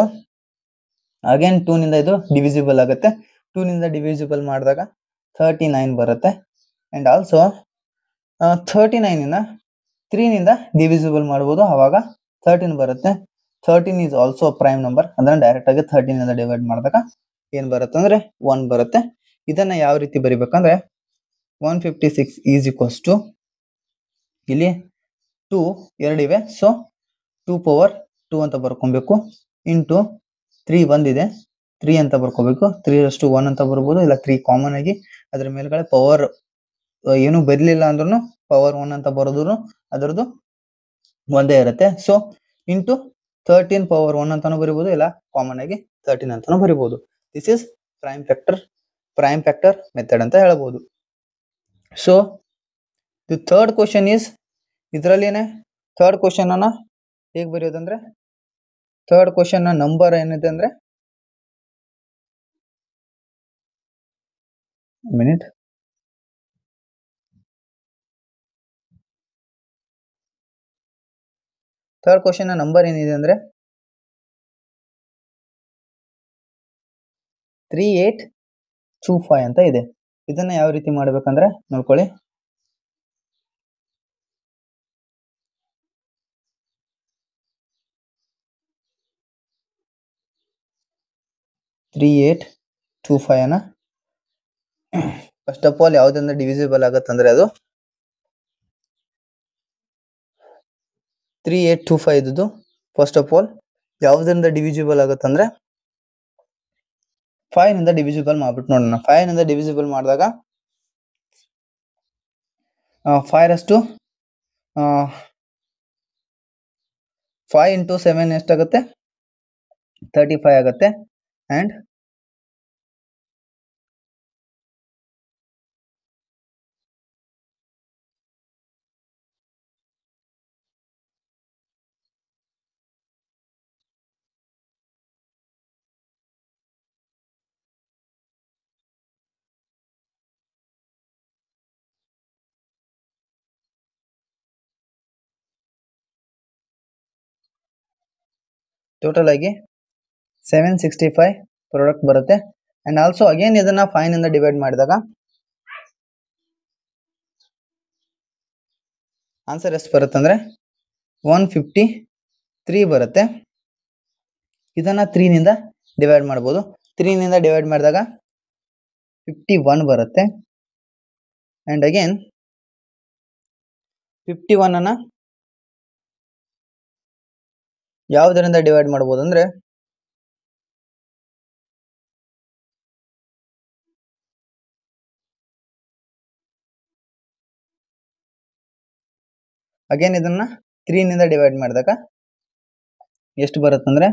ಅಗೇನ್ 2 ನಿಂದ ಇದು ಡಿವಿಸಿಬಲ್ ಆಗುತ್ತೆ. 2 ನಿಂದ ಡಿವಿಸಿಬಲ್ ಮಾಡಿದಾಗ 39 ಬರುತ್ತೆ. ಅಂಡ್ ಆಲ್ಸೋ 39 ನ 3 ನಿಂದ ಡಿವಿಸಿಬಲ್ ಮಾಡಬಹುದು, ಅವಾಗ 13 ಬರುತ್ತೆ. 13 ಈಸ್ ಆಲ್ಸೋ ಪ್ರೈಮ್ ನಂಬರ್. ಅದನ್ನ ಡೈರೆಕ್ಟ್ ಆಗಿ 13 ನಿಂದ ಡಿವೈಡ್ ಮಾಡಿದಾಗ ಏನ್ ಬರುತ್ತೆ ಅಂದ್ರೆ 1 ಬರುತ್ತೆ. ಇದನ್ನ ಯಾವ ರೀತಿ ಬರಿಬೇಕಂದ್ರೆ 156 ಈಸ್ ಈಕ್ವಲ್ಸ್ ಟು ಇಲ್ಲಿ 2 ಎರಡಿವೆ. ಸೊ 2 ಪವರ್ 2 ಅಂತ ಬರ್ಕೊಬೇಕು ಇಂಟು 3 ಬಂದಿದೆ 3 ಅಂತ ಬರ್ಕೋಬೇಕು. 3:1 ಅಂತ ಬರ್ಬೋದು, ಇಲ್ಲ 3 ಕಾಮನ್ ಆಗಿ ಅದ್ರ ಮೇಲ್ಗಡೆ ಪವರ್ ಏನು ಬರಲಿಲ್ಲ ಅಂದ್ರೂ ಪವರ್ 1 ಅಂತ ಬರೋದ್ರು ಅದರದ್ದು ಒಂದೇ ಇರುತ್ತೆ. ಸೊ ಇಂಟು 13 ಪವರ್ 1 ಅಂತಾನು ಬರಿಬಹುದು, ಇಲ್ಲ ಕಾಮನ್ ಆಗಿ 13 ಅಂತಾನು ಬರಿಬಹುದು. This is prime factor method ಅಂತ ಹೇಳಬಹುದು. So the third question is, ಇದರಲ್ಲಿನೇ ಥರ್ಡ್ ಕ್ವಶನ್ ಅನ್ನ ಹೇಗೆ ಬರೆಯೋದಂದ್ರೆ, ಥರ್ಡ್ ಕ್ವಶನ್ ನ ನಂಬರ್ ಏನಿದೆ ಅಂದ್ರೆ, ಮಿನಿಟ್, ಥರ್ಡ್ ಕ್ವಶನ್ ನ ನಂಬರ್ ಏನಿದೆ ಅಂದ್ರೆ 3825 ಅಂತ ಇದೆ. ಇದನ್ನ ಯಾವ ರೀತಿ ಮಾಡ್ಬೇಕಂದ್ರೆ ನೋಡ್ಕೊಳ್ಳಿ. 3825 ಅನ್ನ ಫಸ್ಟ್ ಆಫ್ ಆಲ್ ಯಾವ್ದ್ರಿಂದ ಡಿವಿಸಿಬಲ್ ಆಗತ್ತಂದ್ರೆ, ಅದು 3825 ಇದ್ದು ಫಸ್ಟ್ ಆಫ್ ಆಲ್ ಯಾವ್ದ್ರಿಂದ ಡಿವಿಸಿಬಲ್ ಆಗತ್ತಂದ್ರೆ 5 ನಿಂದ ಡಿವಿಸಿಬಲ್ ಮಾಡ್ಬಿಟ್ಟು ನೋಡೋಣ. 5 ನಿಂದ ಡಿವಿಸಿಬಲ್ ಮಾಡಿದಾಗ 5 ಇಂಟು 7 ಎಷ್ಟಾಗುತ್ತೆ, 35 ಆಗುತ್ತೆ. ಅಂಡ್ ಟೋಟಲ್ ಆಗಿ 765 ಪ್ರಾಡಕ್ಟ್ ಬರುತ್ತೆ. ಅಂಡ್ ಆಲ್ಸೋ ಅಗೇನ್ ಇದನ್ನ 5 ನಿಂದ ಡಿವೈಡ್ ಮಾಡಿದಾಗ ಆನ್ಸರ್ ಎಷ್ಟು ಬರುತ್ತೆ ಅಂದ್ರೆ 153 ಬರುತ್ತೆ. ಇದನ್ನ 3 ನಿಂದ ಡಿವೈಡ್ ಮಾಡಬಹುದು. 3 ನಿಂದ ಡಿವೈಡ್ ಮಾಡಿದಾಗ 51 ಬರುತ್ತೆ. ಅಂಡ್ ಅಗೇನ್ 51 ಅನ್ನ ಯಾವುದರಿಂದ ಡಿವೈಡ್ ಮಾಡಬಹುದು ಅಂದ್ರೆ, ಅಗೇನ್ ಇದನ್ನ 3 ನಿಂದ ಡಿವೈಡ್ ಮಾಡಿದಾಗ ಎಷ್ಟು ಬರುತ್ತಂದ್ರೆ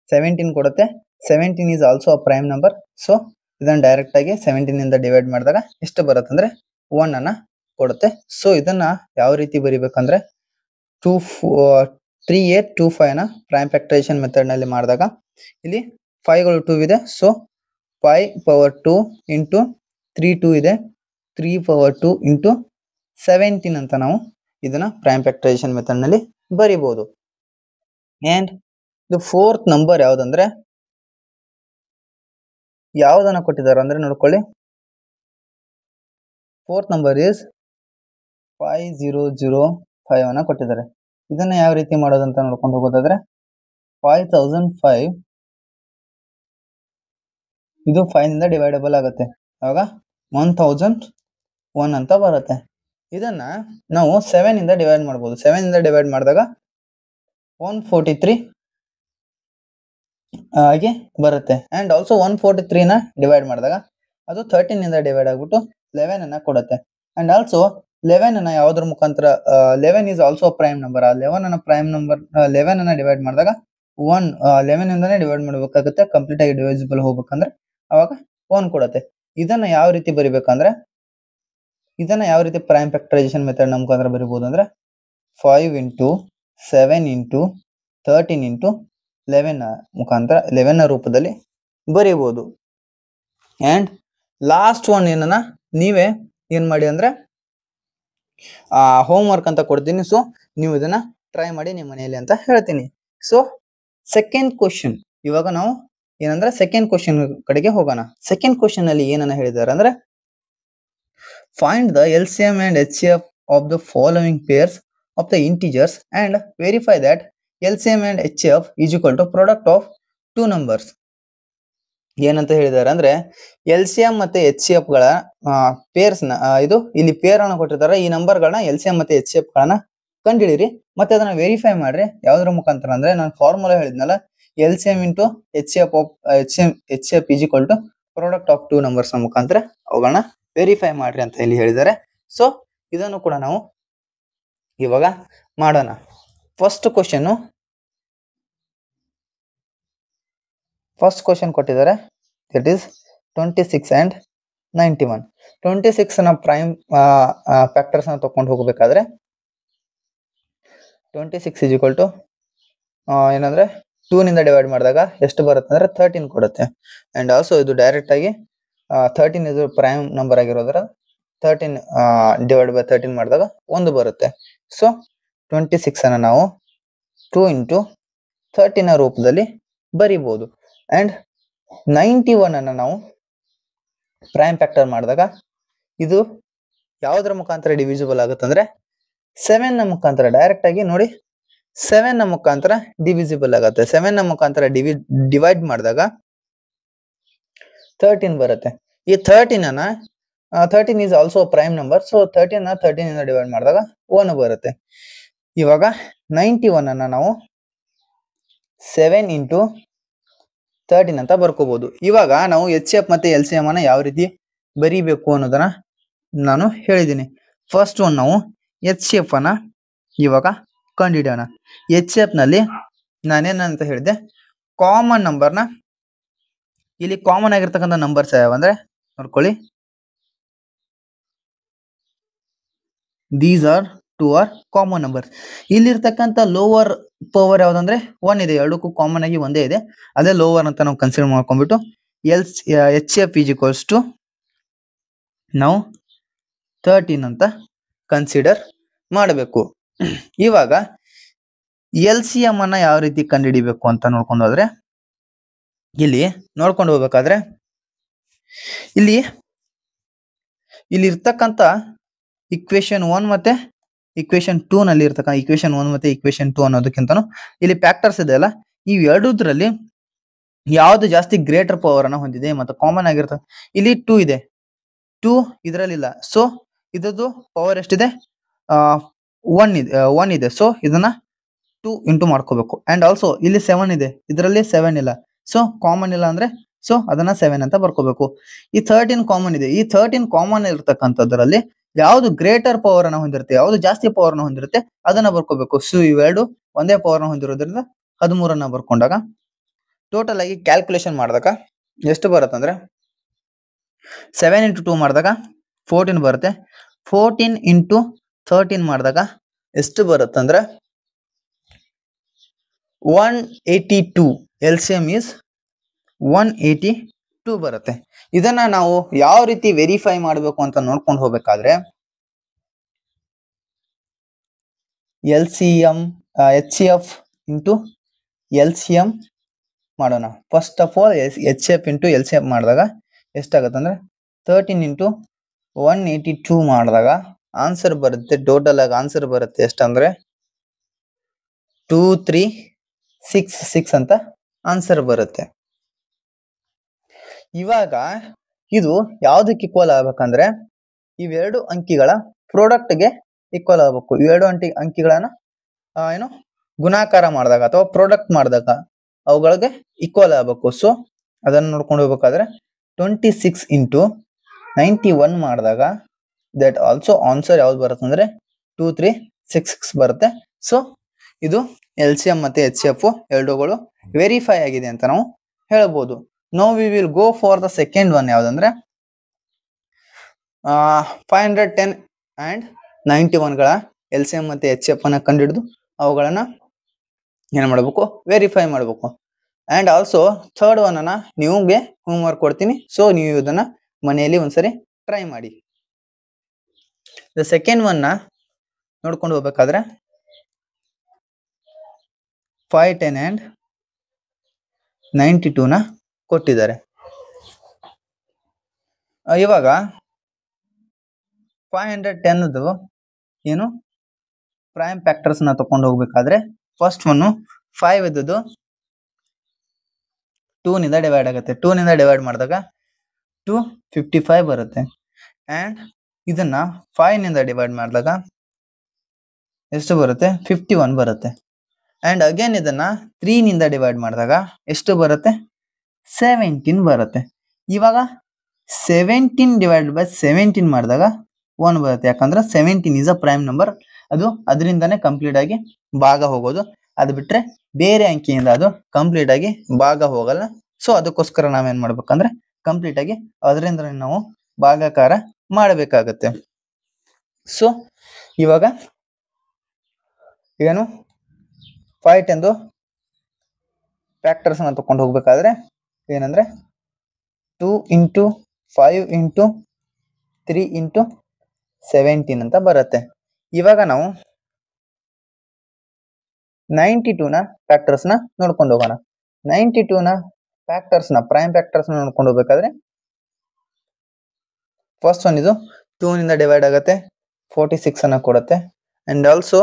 17 ಕೊಡುತ್ತೆ. 17 is also a prime number. So ಇದನ್ನ ಡೈರೆಕ್ಟ್ ಆಗಿ 17 ನಿಂದ ಡಿವೈಡ್ ಮಾಡಿದಾಗ ಎಷ್ಟು ಬರುತ್ತೆ ಅಂದ್ರೆ 1 ಅನ್ನ ಕೊಡುತ್ತೆ. ಸೊ ಇದನ್ನ ಯಾವ ರೀತಿ ಬರಿಬೇಕಂದ್ರೆ 3825 ನ ಪ್ರೈಮ್ ಫ್ಯಾಕ್ಟರೈಸೇಷನ್ ಮೆಥಡ್ ನಲ್ಲಿ ಮಾಡಿದಾಗ ಇಲ್ಲಿ 5 ಗಳು 2 ಇದೆ. ಸೊ 5 ಪವರ್ 2 ಇಂಟು 3 ಇದೆ, 3 ಪವರ್ 2 ಇಂಟು 17 ಅಂತ ನಾವು ಇದನ್ನ ಪ್ರೈಮ್ ಫ್ಯಾಕ್ಟರೈಸೇಷನ್ ಮೆಥಡ್ ನಲ್ಲಿ ಬರಿಬಹುದು. ಅಂಡ್ ದ ಫೋರ್ತ್ ನಂಬರ್ ಯಾವ್ದಂದ್ರೆ, ಯಾವ್ದನ್ನ ಕೊಟ್ಟಿದ್ದಾರೆ ಅಂದ್ರೆ ನೋಡ್ಕೊಳ್ಳಿ, ಫೋರ್ತ್ ನಂಬರ್ ಇಸ್ 5005 ಅನ್ನ ಕೊಟ್ಟಿದ್ದಾರೆ. ಇದನ್ನ ಯಾವ ರೀತಿ ಮಾಡೋದಂತ ನೋಡ್ಕೊಂಡು ಹೋಗೋದಾದ್ರೆ 5005 ಇದು 5 ನಿಂದ ಡಿವೈಡಬಲ್ ಆಗುತ್ತೆ. ಅವಾಗ 1001 ಅಂತ ಬರುತ್ತೆ. ಇದನ್ನ ನಾವು 7 ಇಂದ ಡಿವೈಡ್ ಮಾಡಬಹುದು. 7 ಇಂದ ಡಿವೈಡ್ ಮಾಡಿದಾಗ 143 ಆಗಿ ಬರುತ್ತೆ. ಅಂಡ್ ಆಲ್ಸೋ 143 ನ ಡಿವೈಡ್ ಮಾಡಿದಾಗ ಅದು 13 ನಿಂದ ಡಿವೈಡ್ ಆಗ್ಬಿಟ್ಟು 11 ಅನ್ನ ಕೊಡುತ್ತೆ. ಅಂಡ್ ಆಲ್ಸೋ 11 ಅನ್ನ ಯಾವ್ದ್ರ ಮುಖಾಂತರ 11 ಈಸ್ ಆಲ್ಸೋ ಪ್ರೈಮ್ ನಂಬರ್. 11 ಅನ್ನ ಪ್ರೈಮ್ ನಂಬರ್ 11 ಅನ್ನ ಡಿವೈಡ್ ಮಾಡಿದಾಗ 11 ಇಂದಾನೆ ಡಿವೈಡ್ ಮಾಡಬೇಕಾಗುತ್ತೆ. ಕಂಪ್ಲೀಟ್ ಆಗಿ ಡಿವೈಸಿಬಲ್ ಹೋಗ್ಬೇಕಂದ್ರೆ ಅವಾಗ 1 ಕೊಡುತ್ತೆ. ಇದನ್ನ ಯಾವ ರೀತಿ ಬರಿಬೇಕಂದ್ರೆ, ಇದನ್ನ ಯಾವ ರೀತಿ ಪ್ರೈಮ್ ಫ್ಯಾಕ್ಟರೈಸೇಷನ್ ಮೆಥಡ್ ನ ಮುಖಾಂತರ ಬರಿಬಹುದು ಅಂದ್ರೆ 5 ಇಂಟು 7 ಇಂಟು 13 ಇಂಟು 11 ಮುಖಾಂತರ 11 ನ ರೂಪದಲ್ಲಿ ಬರೀಬಹುದು. ಅಂಡ್ ಲಾಸ್ಟ್ ಒನ್ ಏನನ್ನ ನೀವೇ ಏನ್ ಮಾಡಿ ಅಂದ್ರೆ ಹೋಮ್ ವರ್ಕ್ ಅಂತ ಕೊಡ್ತೀನಿ. ಸೊ ನೀವು ಇದನ್ನ ಟ್ರೈ ಮಾಡಿ ನಿಮ್ಮ ಮನೆಯಲ್ಲಿ ಅಂತ ಹೇಳ್ತೀನಿ. ಸೊ ಸೆಕೆಂಡ್ ಕ್ವಶನ್, ಇವಾಗ ನಾವು ಏನಂದ್ರೆ ಸೆಕೆಂಡ್ ಕ್ವಶನ್ ಕಡೆಗೆ ಹೋಗೋಣ. ಸೆಕೆಂಡ್ ಕ್ವಶನ್ ಅಲ್ಲಿ ಏನನ್ನ ಹೇಳಿದ್ದಾರೆ ಅಂದ್ರೆ, find the LCM and HCF of the following pairs of the integers and verify that LCM and HCF is equal to product of 2 numbers. ಏನಂತ ಹೇಳಿದ್ದಾರೆ ಅಂದ್ರೆ LCM ಮತ್ತೆ HCF ಗಳ ಪೇರ್ಸ್ ನ ಇದು ಇಲ್ಲಿ ಪೇರ್ ಅನ್ನ ಕೊಟ್ಟಿದ್ದಾರೆ. ಈ ನಂಬರ್ ಗಳನ್ನ LCM ಮತ್ತೆ HCF ಗಳನ್ನ ಕಂಡುಹಿಡಿಯಿರಿ ಮತ್ತೆ ಅದನ್ನ ವೆರಿಫೈ ಮಾಡ್ರಿ. ಯಾವ್ದ್ರ ಮುಖಾಂತರ ಅಂದ್ರೆ ನಾನು ಫಾರ್ಮುಲಾ ಹೇಳಿದ್ನಲ್ಲ, LCM into HCF is equal to product of two numbers ನ ಮುಖಾಂತರ ಅವುಗಳನ್ನ ವೆರಿಫೈ ಮಾಡ್ರಿ ಅಂತ ಇಲ್ಲಿ ಹೇಳಿದ್ದಾರೆ. ಸೊ ಇದನ್ನು ಕೂಡ ನಾವು ಇವಾಗ ಮಾಡೋಣ. ಫಸ್ಟ್ ಕ್ವಶನ್ ಕೊಟ್ಟಿದ್ದಾರೆ. That is 26 and 91. 26 ನ ಪ್ರೈಮ್ ಫ್ಯಾಕ್ಟರ್ಸ್ ನ ತಕೊಂಡು ಹೋಗಬೇಕಾದ್ರೆ 26 is equal to ಏನಂದ್ರೆ 2 ನಿಂದ ಡಿವೈಡ್ ಮಾಡಿದಾಗ ಎಷ್ಟು ಬರುತ್ತೆ ಅಂದ್ರೆ 13 ಕೊಡುತ್ತೆ. ಅಂಡ್ ಆಲ್ಸೋ ಇದು ಡೈರೆಕ್ಟ್ ಆಗಿ 13 ಇದು ಪ್ರೈಮ್ ನಂಬರ್ ಆಗಿರೋದ್ರ 13 ಡಿವೈಡ್ ಬೈ 13 ಮಾಡಿದಾಗ 1 ಬರುತ್ತೆ. ಸೊ 26 ಅನ್ನ ನಾವು 2 into 13 ನ ರೂಪದಲ್ಲಿ ಬರಿಬಹುದು. ಅಂಡ್ 91 ಅನ್ನ ನಾವು ಪ್ರೈಮ್ ಫ್ಯಾಕ್ಟರ್ ಮಾಡಿದಾಗ ಇದು ಯಾವುದರ ಮುಖಾಂತರ ಡಿವಿಸಿಬಲ್ ಆಗುತ್ತೆ ಅಂದ್ರೆ 7 ನ ಮುಖಾಂತರ. ಡೈರೆಕ್ಟ್ ಆಗಿ ನೋಡಿ 7 ನ ಮುಖಾಂತರ ಡಿವಿಸಿಬಲ್ ಆಗುತ್ತೆ. 7 ನ ಮುಖಾಂತರ ಡಿವೈಡ್ ಮಾಡಿದಾಗ 13 ಬರುತ್ತೆ. ಈ 13 is also prime number. So 13 ನ 13 ಇಂದ ಡಿವೈಡ್ ಮಾಡಿದಾಗ 1 ಬರುತ್ತೆ. ಇವಾಗ 91 ಅನ್ನ ನಾವು 7 into 13 ಅಂತ ಬರ್ಕೋಬಹುದು. ಇವಾಗ ನಾವು HCF ಮತ್ತೆ LCM ಅನ್ನ ಯಾವ ರೀತಿ ಬರೀಬೇಕು ಅನ್ನೋದನ್ನ ನಾನು ಹೇಳಿದ್ದೀನಿ. ಫಸ್ಟ್ ಒನ್ ನಾವು HCF ಅನ್ನ ಇವಾಗ ಕಂಡುಹಿಡಿಯೋಣ. HCF ನಲ್ಲಿ ನಾನೇನಂತ ಹೇಳಿದೆ, ಕಾಮನ್ ನಂಬರ್ನ ಇಲ್ಲಿ ಕಾಮನ್ ಆಗಿರ್ತಕ್ಕಂಥ ನಂಬರ್ಸ್ ಯಾವ ಅಂದ್ರೆ ನೋಡ್ಕೊಳ್ಳಿ, these are 2 are common numbers. ಇಲ್ಲಿರ್ತಕ್ಕಂಥ ಲೋವರ್ ಪವರ್ ಯಾವ್ದಂದ್ರೆ 1 ಇದೆ. ಎರಡಕ್ಕೂ ಕಾಮನ್ ಆಗಿ ಒಂದೇ ಇದೆ, ಅದೇ ಲೋವರ್ ಅಂತ ನಾವು ಕನ್ಸಿಡರ್ ಮಾಡ್ಕೊಂಡ್ಬಿಟ್ಟು HCF is equals to ನಾವು 13 ಅಂತ ಕನ್ಸಿಡರ್ ಮಾಡಬೇಕು. ಇವಾಗ LCM ಅನ್ನ ಯಾವ ರೀತಿ ಕಂಡುಹಿಡಿಬೇಕು ಅಂತ ನೋಡ್ಕೊಂಡು ಹೋದ್ರೆ, ಇಲ್ಲಿ ನೋಡ್ಕೊಂಡು ಹೋಗ್ಬೇಕಾದ್ರೆ ಇಲ್ಲಿ ಇರ್ತಕ್ಕಂಥ ಇಕ್ವೇಶನ್ 1 ಮತ್ತೆ ಇಕ್ವೇಶನ್ 2 ನಲ್ಲಿ ಇರ್ತಕ್ಕಂಥ ಇಕ್ವೇಶನ್ 1 ಮತ್ತೆ ಇಕ್ವೇಶನ್ 2 ಅನ್ನೋದಕ್ಕಿಂತನೂ ಇಲ್ಲಿ ಫ್ಯಾಕ್ಟರ್ಸ್ ಇದೆ ಅಲ್ಲ, ಈ ಎರಡೂದ್ರಲ್ಲಿ ಯಾವ್ದು ಜಾಸ್ತಿ ಗ್ರೇಟರ್ ಪವರ್ ಅನ್ನ ಹೊಂದಿದೆ ಮತ್ತೆ ಕಾಮನ್ ಆಗಿರ್ತದೆ. ಇಲ್ಲಿ 2 ಇದೆ, 2 ಇದರಲ್ಲಿಲ್ಲ. ಸೊ ಇದರದ್ದು ಪವರ್ ಎಷ್ಟಿದೆ, 1 ಇದೆ. ಸೊ ಇದನ್ನ 2 ಇಂಟು ಮಾಡ್ಕೋಬೇಕು. ಅಂಡ್ ಆಲ್ಸೋ ಇಲ್ಲಿ 7 ಇದೆ, ಇದರಲ್ಲಿ 7 ಇಲ್ಲ. ಸೊ ಕಾಮನ್ ಇಲ್ಲ ಅಂದ್ರೆ ಸೊ ಅದನ್ನ 7 ಅಂತ ಬರ್ಕೋಬೇಕು. ಈ 13 ಕಾಮನ್ ಇದೆ. ಈ 13 ಕಾಮನ್ ಇರ್ತಕ್ಕಂಥದ್ರಲ್ಲಿ ಯಾವ್ದು ಗ್ರೇಟರ್ ಪವರ್ ಅನ್ನ ಹೊಂದಿರುತ್ತೆ, ಯಾವ್ದು ಜಾಸ್ತಿ ಪವರ್ ನ ಹೊಂದಿರುತ್ತೆ ಅದನ್ನ ಬರ್ಕೋಬೇಕು. ಸೊ ಇವೆರಡು ಒಂದೇ ಪವರ್ ನ ಹೊಂದಿರೋದ್ರಿಂದ 13 ಬರ್ಕೊಂಡಾಗ ಟೋಟಲ್ ಆಗಿ ಕ್ಯಾಲ್ಕುಲೇಷನ್ ಮಾಡಿದಾಗ ಎಷ್ಟು ಬರುತ್ತೆ ಅಂದ್ರೆ 7 into 2 ಮಾಡಿದಾಗ 14 ಬರುತ್ತೆ. 14 into 13 ಮಾಡಿದಾಗ ಎಷ್ಟು ಬರುತ್ತೆ ಅಂದ್ರೆ 182. LCM is 182 ಬರುತ್ತೆ. ಇದನ್ನ ನಾವು ಯಾವ ರೀತಿ ವೆರಿಫೈ ಮಾಡಬೇಕು ಅಂತ ನೋಡ್ಕೊಂಡು ಹೋಗ್ಬೇಕಾದ್ರೆ HCF into LCM ಮಾಡೋಣ. First of all HCF into LCM ಮಾಡಿದಾಗ ಎಷ್ಟಾಗುತ್ತೆ ಅಂದ್ರೆ 13 into 182 ಮಾಡಿದಾಗ ಆನ್ಸರ್ ಬರುತ್ತೆ. ಟೋಟಲ್ ಆಗಿ ಆನ್ಸರ್ ಬರುತ್ತೆ ಎಷ್ಟಂದ್ರೆ 2366 ಅಂತ ಆನ್ಸರ್ ಬರುತ್ತೆ. ಇವಾಗ ಇದು ಯಾವ್ದಕ್ಕೆ ಈಕ್ವಲ್ ಆಗ್ಬೇಕಂದ್ರೆ ಇವೆರಡು ಅಂಕಿಗಳ ಪ್ರಾಡಕ್ಟ್ ಗೆ ಈಕ್ವಲ್ ಆಗಬೇಕು. ಇವೆರಡು ಅಂಕಿಗಳನ್ನ ಏನು ಗುಣಾಕಾರ ಮಾಡಿದಾಗ ಅಥವಾ ಪ್ರಾಡಕ್ಟ್ ಮಾಡಿದಾಗ ಅವುಗಳಿಗೆ ಈಕ್ವಲ್ ಆಗಬೇಕು. ಸೊ ಅದನ್ನ ನೋಡ್ಕೊಂಡು ಹೋಗ್ಬೇಕಾದ್ರೆ 26 into 91 ಮಾಡಿದಾಗ ದಟ್ ಆಲ್ಸೋ ಆನ್ಸರ್ ಯಾವ್ದು ಬರುತ್ತೆ ಅಂದ್ರೆ 2366 ಬರುತ್ತೆ. ಸೊ ಇದು LCM ಮತ್ತೆ HCF ಎರಡುಗಳು ವೆರಿಫೈ ಆಗಿದೆ ಅಂತ ನಾವು ಹೇಳ್ಬೋದು. No we will go for the second one. ಯಾವ್ದಂದ್ರೆ 510 and 91 ಗಳ LCM ಮತ್ತೆ HCF ಅನ್ನ ಕಂಡುಹಿಡಿದು ಅವುಗಳನ್ನ ಏನ್ ಮಾಡಬೇಕು, ವೆರಿಫೈ ಮಾಡಬೇಕು. ಅಂಡ್ ಆಲ್ಸೋ ಥರ್ಡ್ ಒನ್ ಅನ್ನ ನಿಮಗೆ ಹೋಮ್ ವರ್ಕ್ ಕೊಡ್ತೀನಿ. ಸೊ ನೀವು ಇದನ್ನ ಮನೆಯಲ್ಲಿ ಒಂದ್ಸರಿ ಟ್ರೈ ಮಾಡಿ. ದ ಸೆಕೆಂಡ್ ಒನ್ ನ ನೋಡ್ಕೊಂಡು ಹೋಗ್ಬೇಕಾದ್ರೆ 510 and 92 ನ ಕೊಟ್ಟಿದ್ದಾರೆ. ಇವಾಗ 510 ಏನು ಪ್ರೈಮ್ ಫ್ಯಾಕ್ಟರ್ಸ್ ನ ತಕೊಂಡು ಹೋಗ್ಬೇಕಾದ್ರೆ ಫಸ್ಟ್ ಒನ್ 5 ಇದ್ದದ್ದು 2 ನಿಂದ ಡಿವೈಡ್ ಆಗುತ್ತೆ. 2 ನಿಂದ ಡಿವೈಡ್ ಮಾಡಿದಾಗ 255 ಬರುತ್ತೆ. ಅಂಡ್ ಇದನ್ನ 5 ನಿಂದ ಡಿವೈಡ್ ಮಾಡಿದಾಗ ಎಷ್ಟು ಬರುತ್ತೆ, 51 ಬರುತ್ತೆ. ಅಂಡ್ ಅಗೇನ್ ಇದನ್ನ 3 ನಿಂದ ಡಿವೈಡ್ ಮಾಡಿದಾಗ ಎಷ್ಟು ಬರುತ್ತೆ, 17 ಬರುತ್ತೆ. ಇವಾಗ 17/17 ಮಾಡಿದಾಗ 1 ಬರುತ್ತೆ, ಯಾಕಂದ್ರೆ 17 ಇಸ್ ಅ ಪ್ರೈಮ್ ನಂಬರ್. ಅದು ಅದರಿಂದಾನೇ ಕಂಪ್ಲೀಟ್ ಆಗಿ ಭಾಗ ಹೋಗೋದು. ಅದು ಬಿಟ್ರೆ ಬೇರೆ ಅಂಕಿಯಿಂದ ಅದು ಕಂಪ್ಲೀಟ್ ಆಗಿ ಭಾಗ ಹೋಗಲ್ಲ. ಸೊ ಅದಕ್ಕೋಸ್ಕರ ನಾವೇನ್ ಮಾಡ್ಬೇಕಂದ್ರೆ ಕಂಪ್ಲೀಟ್ ಆಗಿ ಅದರಿಂದ ನಾವು ಭಾಗಾಕಾರ ಮಾಡಬೇಕಾಗತ್ತೆ. ಸೊ ಇವಾಗ ಏನು 5 ಫ್ಯಾಕ್ಟರ್ಸ್ ತಕೊಂಡು ಹೋಗ್ಬೇಕಾದ್ರೆ ಏನಂದ್ರೆ 2 ಇಂಟು 5 ಇಂಟು 3 ಇಂಟು 17 ಅಂತ ಬರುತ್ತೆ. ಇವಾಗ ನಾವು 92ನ ಫ್ಯಾಕ್ಟರ್ಸ್ ನೋಡ್ಕೊಂಡು ಹೋಗೋಣ. 92ನ ಫ್ಯಾಕ್ಟರ್ಸ್ ಪ್ರೈಮ್ ಫ್ಯಾಕ್ಟರ್ಸ್ ನೋಡ್ಕೊಂಡು ಹೋಗ್ಬೇಕಾದ್ರೆ ಫಸ್ಟ್ ಒನ್ ಇದು 2 ನಿಂದ ಡಿವೈಡ್ ಆಗುತ್ತೆ, 46 ಅನ್ನ ಕೊಡುತ್ತೆ. ಅಂಡ್ ಆಲ್ಸೋ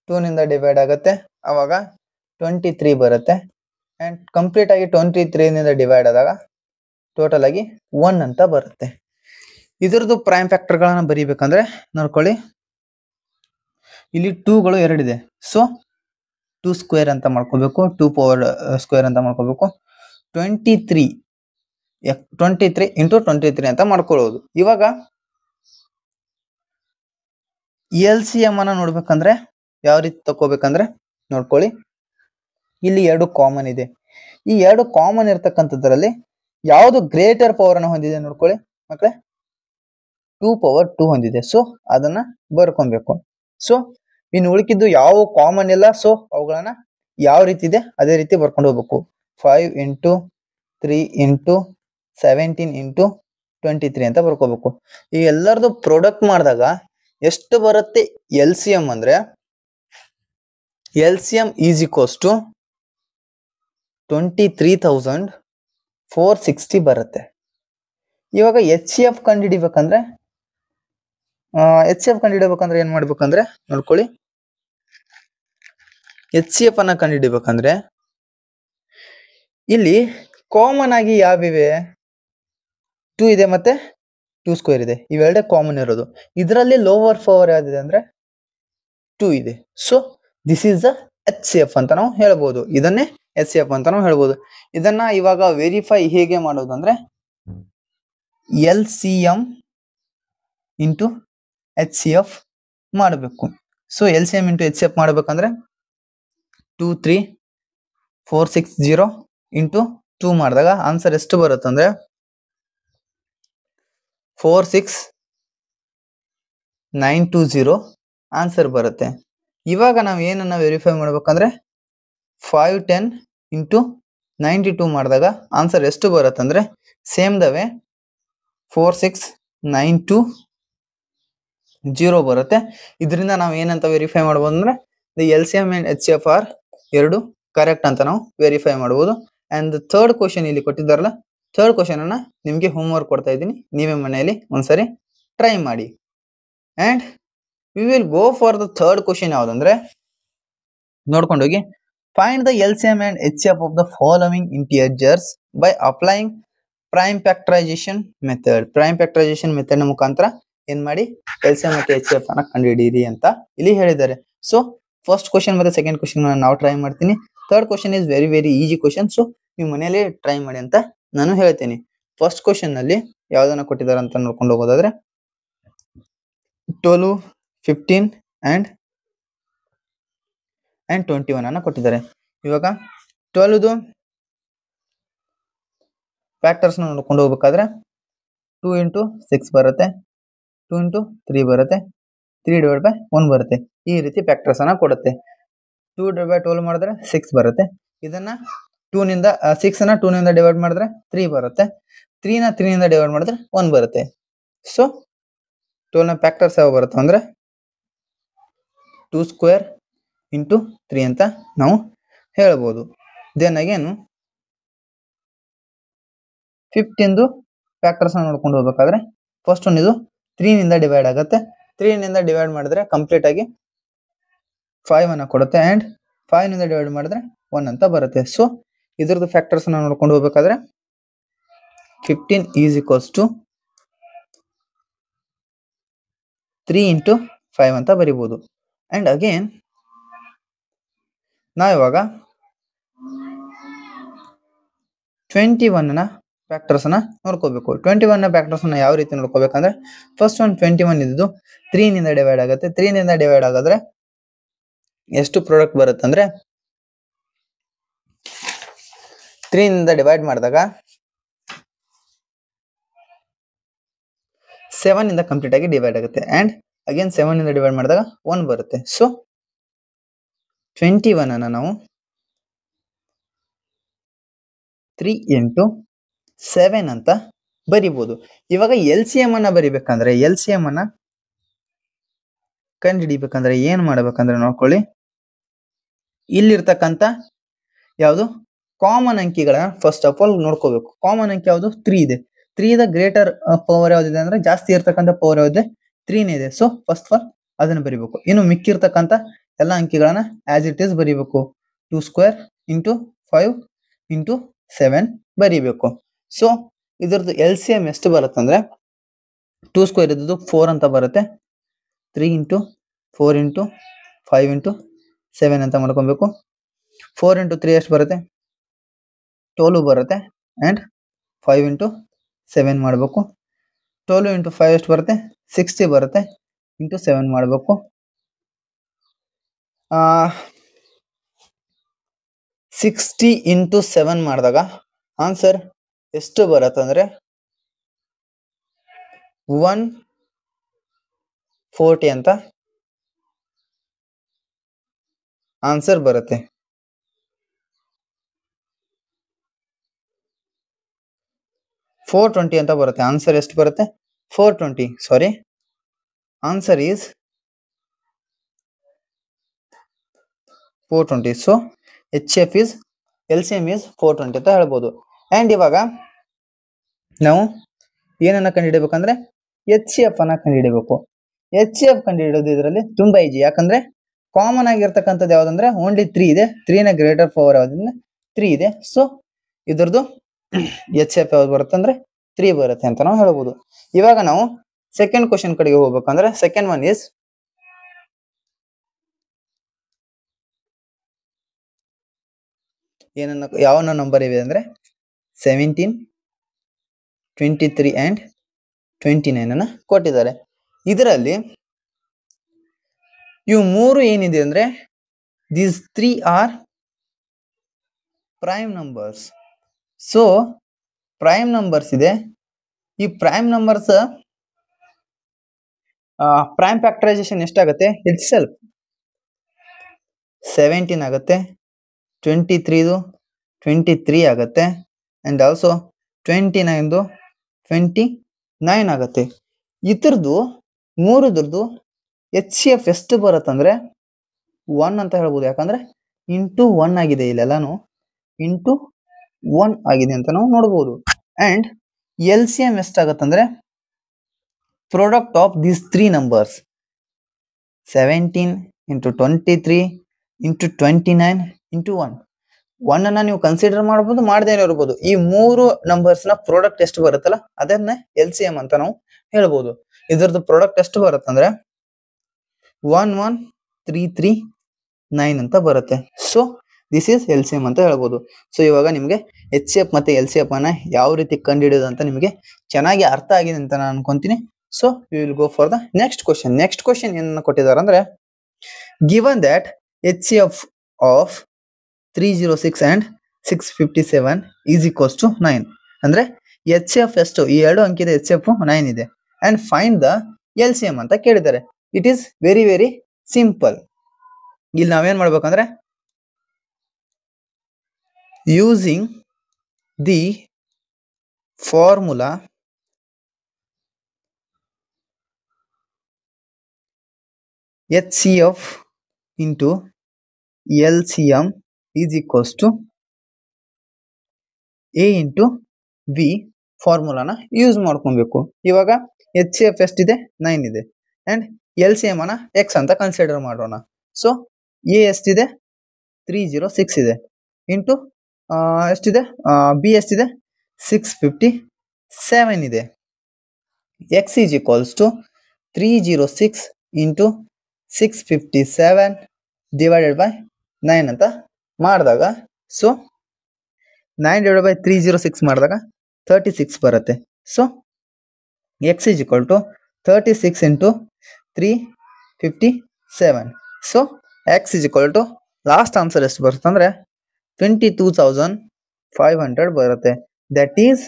2 ನಿಂದ ಡಿವೈಡ್ ಆಗುತ್ತೆ, ಅವಾಗ 23 ಬರುತ್ತೆ. ಅಂಡ್ ಕಂಪ್ಲೀಟ್ ಆಗಿ 23 ನಿಂದ ಡಿವೈಡ್ ಆದಾಗ ಟೋಟಲ್ ಆಗಿ 1 ಅಂತ ಬರುತ್ತೆ. ಇದ್ರದ್ದು ಪ್ರೈಮ್ ಫ್ಯಾಕ್ಟರ್ ಗಳನ್ನ ಬರೀಬೇಕಂದ್ರೆ ನೋಡ್ಕೊಳ್ಳಿ, ಇಲ್ಲಿ 2ಗಳು 2 ಇದೆ. ಸೊ 2 ಸ್ಕ್ವೇರ್ ಅಂತ ಮಾಡ್ಕೋಬೇಕು, 2 ಪವರ್ ಸ್ಕ್ವೇರ್ ಅಂತ ಮಾಡ್ಕೋಬೇಕು. 23 ಇಂಟು 23 ಅಂತ ಮಾಡ್ಕೊಳ್ಳೋದು. ಇವಾಗ LCM ಅನ್ನ ನೋಡ್ಬೇಕಂದ್ರೆ ಯಾವ ರೀತಿ ತಕೋಬೇಕಂದ್ರೆ ನೋಡ್ಕೊಳ್ಳಿ, ಇಲ್ಲಿ 2 ಕಾಮನ್ ಇದೆ. ಈ 2 ಕಾಮನ್ ಇರ್ತಕ್ಕಂಥದ್ರಲ್ಲಿ ಯಾವುದು ಗ್ರೇಟರ್ ಪವರ್ ಅನ್ನ ಹೊಂದಿದೆ ನೋಡ್ಕೊಳ್ಳಿ ಮಕ್ಕಳೇ, 2 ಪವರ್ 2 ಹೊಂದಿದೆ. ಸೊ ಅದನ್ನ ಬರ್ಕೊಬೇಕು. ಸೊ ಇನ್ನು ಉಳಿಕಿದ್ದು ಯಾವ ಕಾಮನ್ ಇಲ್ಲ, ಸೊ ಅವುಗಳನ್ನ ಯಾವ ರೀತಿ ಇದೆ ಅದೇ ರೀತಿ ಬರ್ಕೊಂಡು ಹೋಗ್ಬೇಕು. 5 ಇಂಟು 3 ಇಂಟು 17 ಇಂಟು 23 ಅಂತ ಬರ್ಕೋಬೇಕು. ಈ ಎಲ್ಲರದು ಪ್ರಾಡಕ್ಟ್ ಮಾಡಿದಾಗ ಎಷ್ಟು ಬರುತ್ತೆ LCM ಅಂದ್ರೆ LCM ಈಸ್ ಈಕ್ವಲ್ಸ್ ಟು 23,460 ಬರುತ್ತೆ. ಇವಾಗ HCF ಕಂಡುಹಿಡಿಬೇಕಂದ್ರೆ ಏನ್ ಮಾಡ್ಬೇಕಂದ್ರೆ ನೋಡ್ಕೊಳ್ಳಿ, HCF ಅನ್ನ ಕಂಡುಹಿಡಿಬೇಕಂದ್ರೆ ಇಲ್ಲಿ ಕಾಮನ್ ಆಗಿ ಯಾವಿವೆ, 2 ಇದೆ ಮತ್ತೆ 2 ಸ್ಕ್ವೇರ್ ಇದೆ, ಇವೆರಡೇ ಕಾಮನ್ ಇರೋದು. ಇದರಲ್ಲಿ ಲೋವರ್ ಪವರ್ ಯಾವ್ದಿದೆ ಅಂದ್ರೆ 2 ಇದೆ. So this is the HCF ಅಂತ ನಾವು ಹೇಳ್ಬೋದು. ಇದನ್ನೇ HCF ಅಂತ ನಾವು ಹೇಳ್ಬೋದು. ಇದನ್ನ ಇವಾಗ ವೆರಿಫೈ ಹೇಗೆ ಮಾಡೋದು ಅಂದ್ರೆ LCM ಇಂಟು HCF ಮಾಡಬೇಕು. ಸೊ LCM ಇಂಟು HCF ಮಾಡ್ಬೇಕಂದ್ರೆ 23,460 ಇಂಟು 2 ಮಾಡಿದಾಗ ಆನ್ಸರ್ ಎಷ್ಟು ಬರುತ್ತಂದ್ರೆ 46,920 ಆನ್ಸರ್ ಬರುತ್ತೆ. ಇವಾಗ ನಾವು ಏನನ್ನ ವೆರಿಫೈ ಮಾಡ್ಬೇಕಂದ್ರೆ 510 ಇಂಟು 92 ಮಾಡಿದಾಗ ಆನ್ಸರ್ ಎಷ್ಟು ಬರುತ್ತಂದ್ರೆ ಸೇಮ್ ದ ವೇ 46,920 ಬರುತ್ತೆ. ಇದರಿಂದ ನಾವು ಏನಂತ ವೆರಿಫೈ ಮಾಡ್ಬೋದು ಅಂದ್ರೆ the LCM and HCF are ಎರಡು ಕರೆಕ್ಟ್ ಅಂತ ನಾವು ವೆರಿಫೈ ಮಾಡಬಹುದು. ಅಂಡ್ ಥರ್ಡ್ ಕ್ವಶನ್ ಇಲ್ಲಿ ಕೊಟ್ಟಿದ್ದಾರಲ್ಲ, ಥರ್ಡ್ ಕ್ವಶನ್ ಅನ್ನ ನಿಮ್ಗೆ ಹೋಮ್ ವರ್ಕ್ ಕೊಡ್ತಾ ಇದ್ದೀನಿ, ನೀವೇ ಮನೆಯಲ್ಲಿ ಒಂದ್ಸರಿ ಟ್ರೈ ಮಾಡಿ. And we will go for the third question ಯಾವ್ದಂದ್ರೆ ನೋಡ್ಕೊಂಡೋಗಿ, find the LCM and HCF of the following integers by applying prime factorization method. Prime factorization method ನ ಮುಖಾಂತರ ಏನ್ ಮಾಡಿ LCM ಮತ್ತು HCF ಅನ್ನ ಕಂಡುಹಿಡಿಯಿರಿ ಅಂತ ಇಲ್ಲಿ ಹೇಳಿದ್ದಾರೆ. ಸೊ ಫಸ್ಟ್ ಕ್ವಶನ್ ಮತ್ತೆ ಸೆಕೆಂಡ್ ಕ್ವಶನ್ ನಾವು ಟ್ರೈ ಮಾಡ್ತೀನಿ. Third question is very very easy question. So ನೀವು ಮನೆಯಲ್ಲಿ ಟ್ರೈ ಮಾಡಿ ಅಂತ ನಾನು ಹೇಳ್ತೀನಿ. ಫಸ್ಟ್ ಕ್ವಶನ್ ನಲ್ಲಿ ಯಾವ್ದನ್ನ ಕೊಟ್ಟಿದ್ದಾರೆ ಅಂತ ನೋಡ್ಕೊಂಡು ಹೋಗೋದಾದ್ರೆ 12, 15 ಅಂಡ್ 21 ಅನ್ನ ಕೊಟ್ಟಿದ್ದಾರೆ. ಇವಾಗ 12ದು ಫ್ಯಾಕ್ಟರ್ಸ್ ನೋಡ್ಕೊಂಡು ಹೋಗ್ಬೇಕಾದ್ರೆ 2 ಇಂಟು 6 ಬರುತ್ತೆ, 2 ಇಂಟು 3 ಬರುತ್ತೆ, 3 ಡಿವೈಡ್ ಬೈ 1 ಬರುತ್ತೆ. ಈ ರೀತಿ ಫ್ಯಾಕ್ಟರ್ಸ್ ಅನ್ನ ಕೊಡುತ್ತೆ. 2 ಡಿವೈಡ್ ಬೈ 12 ಮಾಡಿದ್ರೆ 6 ಬರುತ್ತೆ. ಇದನ್ನ 2 ನಿಂದ 6 ನ 2 ನಿಂದ ಡಿವೈಡ್ ಮಾಡಿದ್ರೆ 3 ಬರುತ್ತೆ. 3 ನ 3 ನಿಂದ ಡಿವೈಡ್ ಮಾಡಿದ್ರೆ 1 ಬರುತ್ತೆ. ಸೊ 12 ನ ಫ್ಯಾಕ್ಟರ್ಸ್ ಯಾವ ಬರುತ್ತೆ ಅಂದ್ರೆ 2 ಸ್ಕ್ವೇರ್ ಇಂಟು 3 ಅಂತ ನಾವು ಹೇಳ್ಬೋದು. ದೆನ್ ಅಗೇನ್ 15ದು ಫ್ಯಾಕ್ಟರ್ಸ್ ನೋಡ್ಕೊಂಡು ಹೋಗ್ಬೇಕಾದ್ರೆ ಫಸ್ಟ್ ಒನ್ ಇದು 3 ನಿಂದ ಡಿವೈಡ್ ಆಗುತ್ತೆ. 3 ನಿಂದ ಡಿವೈಡ್ ಮಾಡಿದ್ರೆ ಕಂಪ್ಲೀಟ್ ಆಗಿ 5 ಅನ್ನ ಕೊಡುತ್ತೆ. ಅಂಡ್ 5 ನಿಂದ ಡಿವೈಡ್ ಮಾಡಿದ್ರೆ 1 ಅಂತ ಬರುತ್ತೆ. ಸೊ ಇದ್ರದ್ದು ಫ್ಯಾಕ್ಟರ್ಸ್ ನೋಡ್ಕೊಂಡು ಹೋಗ್ಬೇಕಾದ್ರೆ 15 ಈಸ್ ಈಕ್ವಲ್ಸ್ ಟು 3 ಇಂಟು 5 ಅಂತ ಬರಿಬಹುದು. ಅಂಡ್ ಅಗೇನ್ ನಾವಿವಾಗ 21ನ ಫ್ಯಾಕ್ಟರ್ಸ್ ಅನ್ನ ನೋಡ್ಕೋಬೇಕು. 21 ನ ಫ್ಯಾಕ್ಟರ್ಸ್ ಅನ್ನ ಯಾವ ರೀತಿ ನೋಡ್ಕೋಬೇಕಂದ್ರೆ ಫಸ್ಟ್ ಒಂದು 21 ಇದ್ದು 3 ನಿಂದ ಡಿವೈಡ್ ಆಗುತ್ತೆ. 3 ನಿಂದ ಡಿವೈಡ್ ಆಗಾದ್ರೆ ಎಷ್ಟು ಪ್ರಾಡಕ್ಟ್ ಬರುತ್ತೆ ಅಂದ್ರೆ 3 ನಿಂದ ಡಿವೈಡ್ ಮಾಡಿದಾಗ 7 ಇಂದ ಕಂಪ್ಲೀಟ್ ಆಗಿ ಡಿವೈಡ್ ಆಗುತ್ತೆ ಅಂಡ್ ಅಗೇನ್ 7 ಇಂದ ಡಿವೈಡ್ ಮಾಡಿದಾಗ 1 ಬರುತ್ತೆ. ಸೊ 21 ಅನ್ನ ನಾವು 3 ಇಂಟು 7 ಅಂತ ಬರಿಬಹುದು. ಇವಾಗ ಎಲ್ ಸಿ ಎಂ ಅನ್ನ ಬರಿಬೇಕಂದ್ರೆ ಎಲ್ ಸಿ ಎಂ ಅನ್ನ ಕಂಡು ಹಿಡಿಬೇಕಂದ್ರೆ ಏನ್ ಮಾಡ್ಬೇಕಂದ್ರೆ ನೋಡ್ಕೊಳ್ಳಿ, ಇಲ್ಲಿರ್ತಕ್ಕಂಥ ಯಾವುದು ಕಾಮನ್ ಅಂಕಿಗಳನ್ನ ಫಸ್ಟ್ ಆಫ್ ಆಲ್ ನೋಡ್ಕೋಬೇಕು. ಕಾಮನ್ ಅಂಕಿ ಯಾವುದು 3 ಇದೆ. 3 ದ ಗ್ರೇಟರ್ ಪವರ್ ಯಾವ್ದಿದೆ ಅಂದ್ರೆ ಜಾಸ್ತಿ ಇರ್ತಕ್ಕಂಥ ಪವರ್ ಯಾವ್ದಿದೆ 3 ಇದೆ. ಸೊ ಫಸ್ಟ್ ಆಫ್ ಆಲ್ ಅದನ್ನ ಬರಿಬೇಕು. ಇನ್ನು ಮಿಕ್ಕಿರ್ತಕ್ಕಂಥ ಎಲ್ಲ ಅಂಕಿಗಳನ್ನ ಆಸ್ ಇಟ್ ಈಸ್ ಬರಿಬೇಕು. 2 ಸ್ಕ್ವೇರ್ ಇಂಟು 5 ಇಂಟು 7 ಬರಿಬೇಕು. ಸೊ ಇದ್ರದ್ದು ಎಲ್ ಸಿ ಎಂ ಎಷ್ಟು ಬರುತ್ತಂದ್ರೆ 2 ಸ್ಕ್ವೇರ್ ಇದ್ದು 4 ಅಂತ ಬರುತ್ತೆ. 3 ಇಂಟು 4 ಇಂಟು 5 ಇಂಟು 7 ಅಂತ ಮಾಡ್ಕೊಬೇಕು. 4 ಇಂಟು 3 ಎಷ್ಟು ಬರುತ್ತೆ 12 ಬರುತ್ತೆ ಅಂಡ್ 5 ಇಂಟು 7 ಮಾಡಬೇಕು. 12 ಇಂಟು 5 ಎಷ್ಟು ಬರುತ್ತೆ 60 ಬರುತ್ತೆ ಇಂಟು 7 ಮಾಡಬೇಕು. 60 ಇಂಟು 7 ಮಾಡಿದಾಗ ಆನ್ಸರ್ ಎಷ್ಟು ಬರುತ್ತೆ ಅಂದ್ರೆ 140 ಅಂತ ಆನ್ಸರ್ ಬರುತ್ತೆ. 420 ಅಂತ ಬರುತ್ತೆ. ಆನ್ಸರ್ ಎಷ್ಟು ಬರುತ್ತೆ 420. Sorry, answer is 420. So H F is L C M is 420 ಅಂತ ಹೇಳ್ಬೋದು. ಅಂಡ್ ಇವಾಗ ನಾವು ಏನನ್ನ ಕಂಡುಹಿಡಬೇಕಂದ್ರೆ ಎಚ್ ಸಿ ಎಫ್ ಅನ್ನ ಕಂಡುಹಿಡಬೇಕು. ಎಚ್ ಸಿ ಎಫ್ ಕಂಡುಹಿಡೋದು ಇದರಲ್ಲಿ ತುಂಬಾ ಈಜಿ. ಯಾಕಂದ್ರೆ ಕಾಮನ್ ಆಗಿರ್ತಕ್ಕಂಥದ್ದು ಯಾವ್ದಂದ್ರೆ ಓನ್ಲಿ 3 ಇದೆ. 3 ನ ಗ್ರೇಟರ್ ಪವರ್ ಯಾವ್ದಂದ್ರೆ 3 ಇದೆ. ಸೊ ಇದ್ರದ್ದು ಎಚ್ ಎಫ್ ಯಾವ್ದು ಬರುತ್ತೆ ಅಂದ್ರೆ 3 ಬರುತ್ತೆ ಅಂತ ನಾವು ಹೇಳ್ಬೋದು. ಇವಾಗ ನಾವು ಸೆಕೆಂಡ್ ಕ್ವಶನ್ ಕಡೆಗೆ ಹೋಗ್ಬೇಕಂದ್ರೆ ಸೆಕೆಂಡ್ ಒನ್ ಇಸ್ ಏನನ್ನ ಯಾವ ನಂಬರ್ ಇವೆ ಅಂದ್ರೆ 17, 23 ಅಂಡ್ 29 ಅನ್ನ ಕೊಟ್ಟಿದ್ದಾರೆ. ಇದರಲ್ಲಿ ಇವು ಮೂರು ಏನಿದೆ ಅಂದ್ರೆ these 3 are prime numbers. So prime numbers ಇದೆ. ಈ ಪ್ರೈಮ್ ನಂಬರ್ಸ್ ಪ್ರೈಮ್ ಫ್ಯಾಕ್ಟರೈಸೇಷನ್ ಎಷ್ಟಾಗುತ್ತೆ ಇಟ್ ಸೆಲ್ಫ್ 17 ಆಗುತ್ತೆ, 23 ಆಗುತ್ತೆ ಅಂಡ್ ಆಲ್ಸೋ 29 ಆಗುತ್ತೆ. ಇದ್ರದ್ದು ಮೂರದ್ರದ್ದು ಎಚ್ ಸಿ ಎಫ್ ಎಷ್ಟು ಬರುತ್ತಂದ್ರೆ 1 ಅಂತ ಹೇಳ್ಬೋದು. ಯಾಕಂದ್ರೆ ಇಂಟು 1 ಆಗಿದೆ, ಇಲ್ಲೆಲ್ಲಾನು ಇಂಟು 1 ಆಗಿದೆ ಅಂತ ನಾವು ನೋಡ್ಬೋದು. ಅಂಡ್ ಎಲ್ ಸಿ ಎಂ ಎಷ್ಟಾಗತ್ತಂದ್ರೆ product of these 3 numbers 17 into 23 into 29 into 1 ಅನ್ನ ನೀವು ಕನ್ಸಿಡರ್ ಮಾಡಬಹುದು, ಮಾಡದೇನೆ ಇರ್ಬೋದು. ಈ ಮೂರು ನಂಬರ್ಸ್ ನ ಪ್ರಾಡಕ್ಟ್ ಎಷ್ಟು ಬರುತ್ತಲ್ಲ ಅದನ್ನ ಎಲ್ ಸಿ ಎಂ ಅಂತ ನಾವು ಹೇಳ್ಬೋದು. ಇದ್ರದ್ದು ಪ್ರಾಡಕ್ಟ್ ಎಷ್ಟು ಬರುತ್ತಂದ್ರೆ 11339 ಅಂತ ಬರುತ್ತೆ. So this is L C M ಅಂತ ಹೇಳ್ಬೋದು. ಸೊ ಇವಾಗ ನಿಮಗೆ ಎಚ್ ಸಿ ಎಫ್ ಮತ್ತೆ ಎಲ್ ಸಿ ಎಫ್ ಅನ್ನ ಯಾವ ರೀತಿ ಕಂಡುಹಿಡಿಯೋದು ಅಂತ ನಿಮಗೆ ಚೆನ್ನಾಗಿ ಅರ್ಥ ಆಗಿದೆ ಅಂತ ನಾನು ಅನ್ಕೊಂತೀನಿ. So we will go for the next question. Next question ಏನನ್ನ ಕೊಟ್ಟಿದ್ದಾರೆ ಅಂದ್ರೆ given that H C F of 306 and 657 is equals to 9. ಅಂದ್ರೆ ಎಚ್ ಎಫ್ ಎಷ್ಟು, ಈ ಎರಡು ಅಂಕಿದೆ ಎಚ್ ಎಫ್ 9 ಇದೆ and find the L C M ಅಂತ ಕೇಳಿದ್ದಾರೆ. It is very very simple. ಇಲ್ಲಿ ನಾವೇನ್ ಮಾಡ್ಬೇಕಂದ್ರೆ using the formula H C F into L C M is equals to A into B ಫಾರ್ಮುಲಾನ ಯೂಸ್ ಮಾಡ್ಕೊಬೇಕು. ಇವಾಗ ಎಚ್ ಸಿ ಎಫ್ ಎಷ್ಟಿದೆ 9 ಇದೆ ಅಂಡ್ ಎಲ್ ಸಿ ಎಂ ಅನ್ನ ಎಕ್ಸ್ ಅಂತ ಕನ್ಸಿಡರ್ ಮಾಡೋಣ. ಸೊ ಎ ಎಷ್ಟಿದೆ 306 ಇದೆ ಇಂಟು ಎಷ್ಟಿದೆ ಬಿ ಎಷ್ಟಿದೆ 657 ಇದೆ. X is equals to 306 into 657 divided by 9 ಅಂತ ಮಾಡಿದಾಗ ಸೊ 9 ಡಿವೈಡ್ ಬೈ 306 ಮಾಡಿದಾಗ 36 ಬರುತ್ತೆ. So x is equal to 36 into 357. So x is equal to last answer ಎಷ್ಟು ಬರುತ್ತೆ ಅಂದ್ರೆ 22,500 ಬರುತ್ತೆ. ದಟ್ ಈಸ್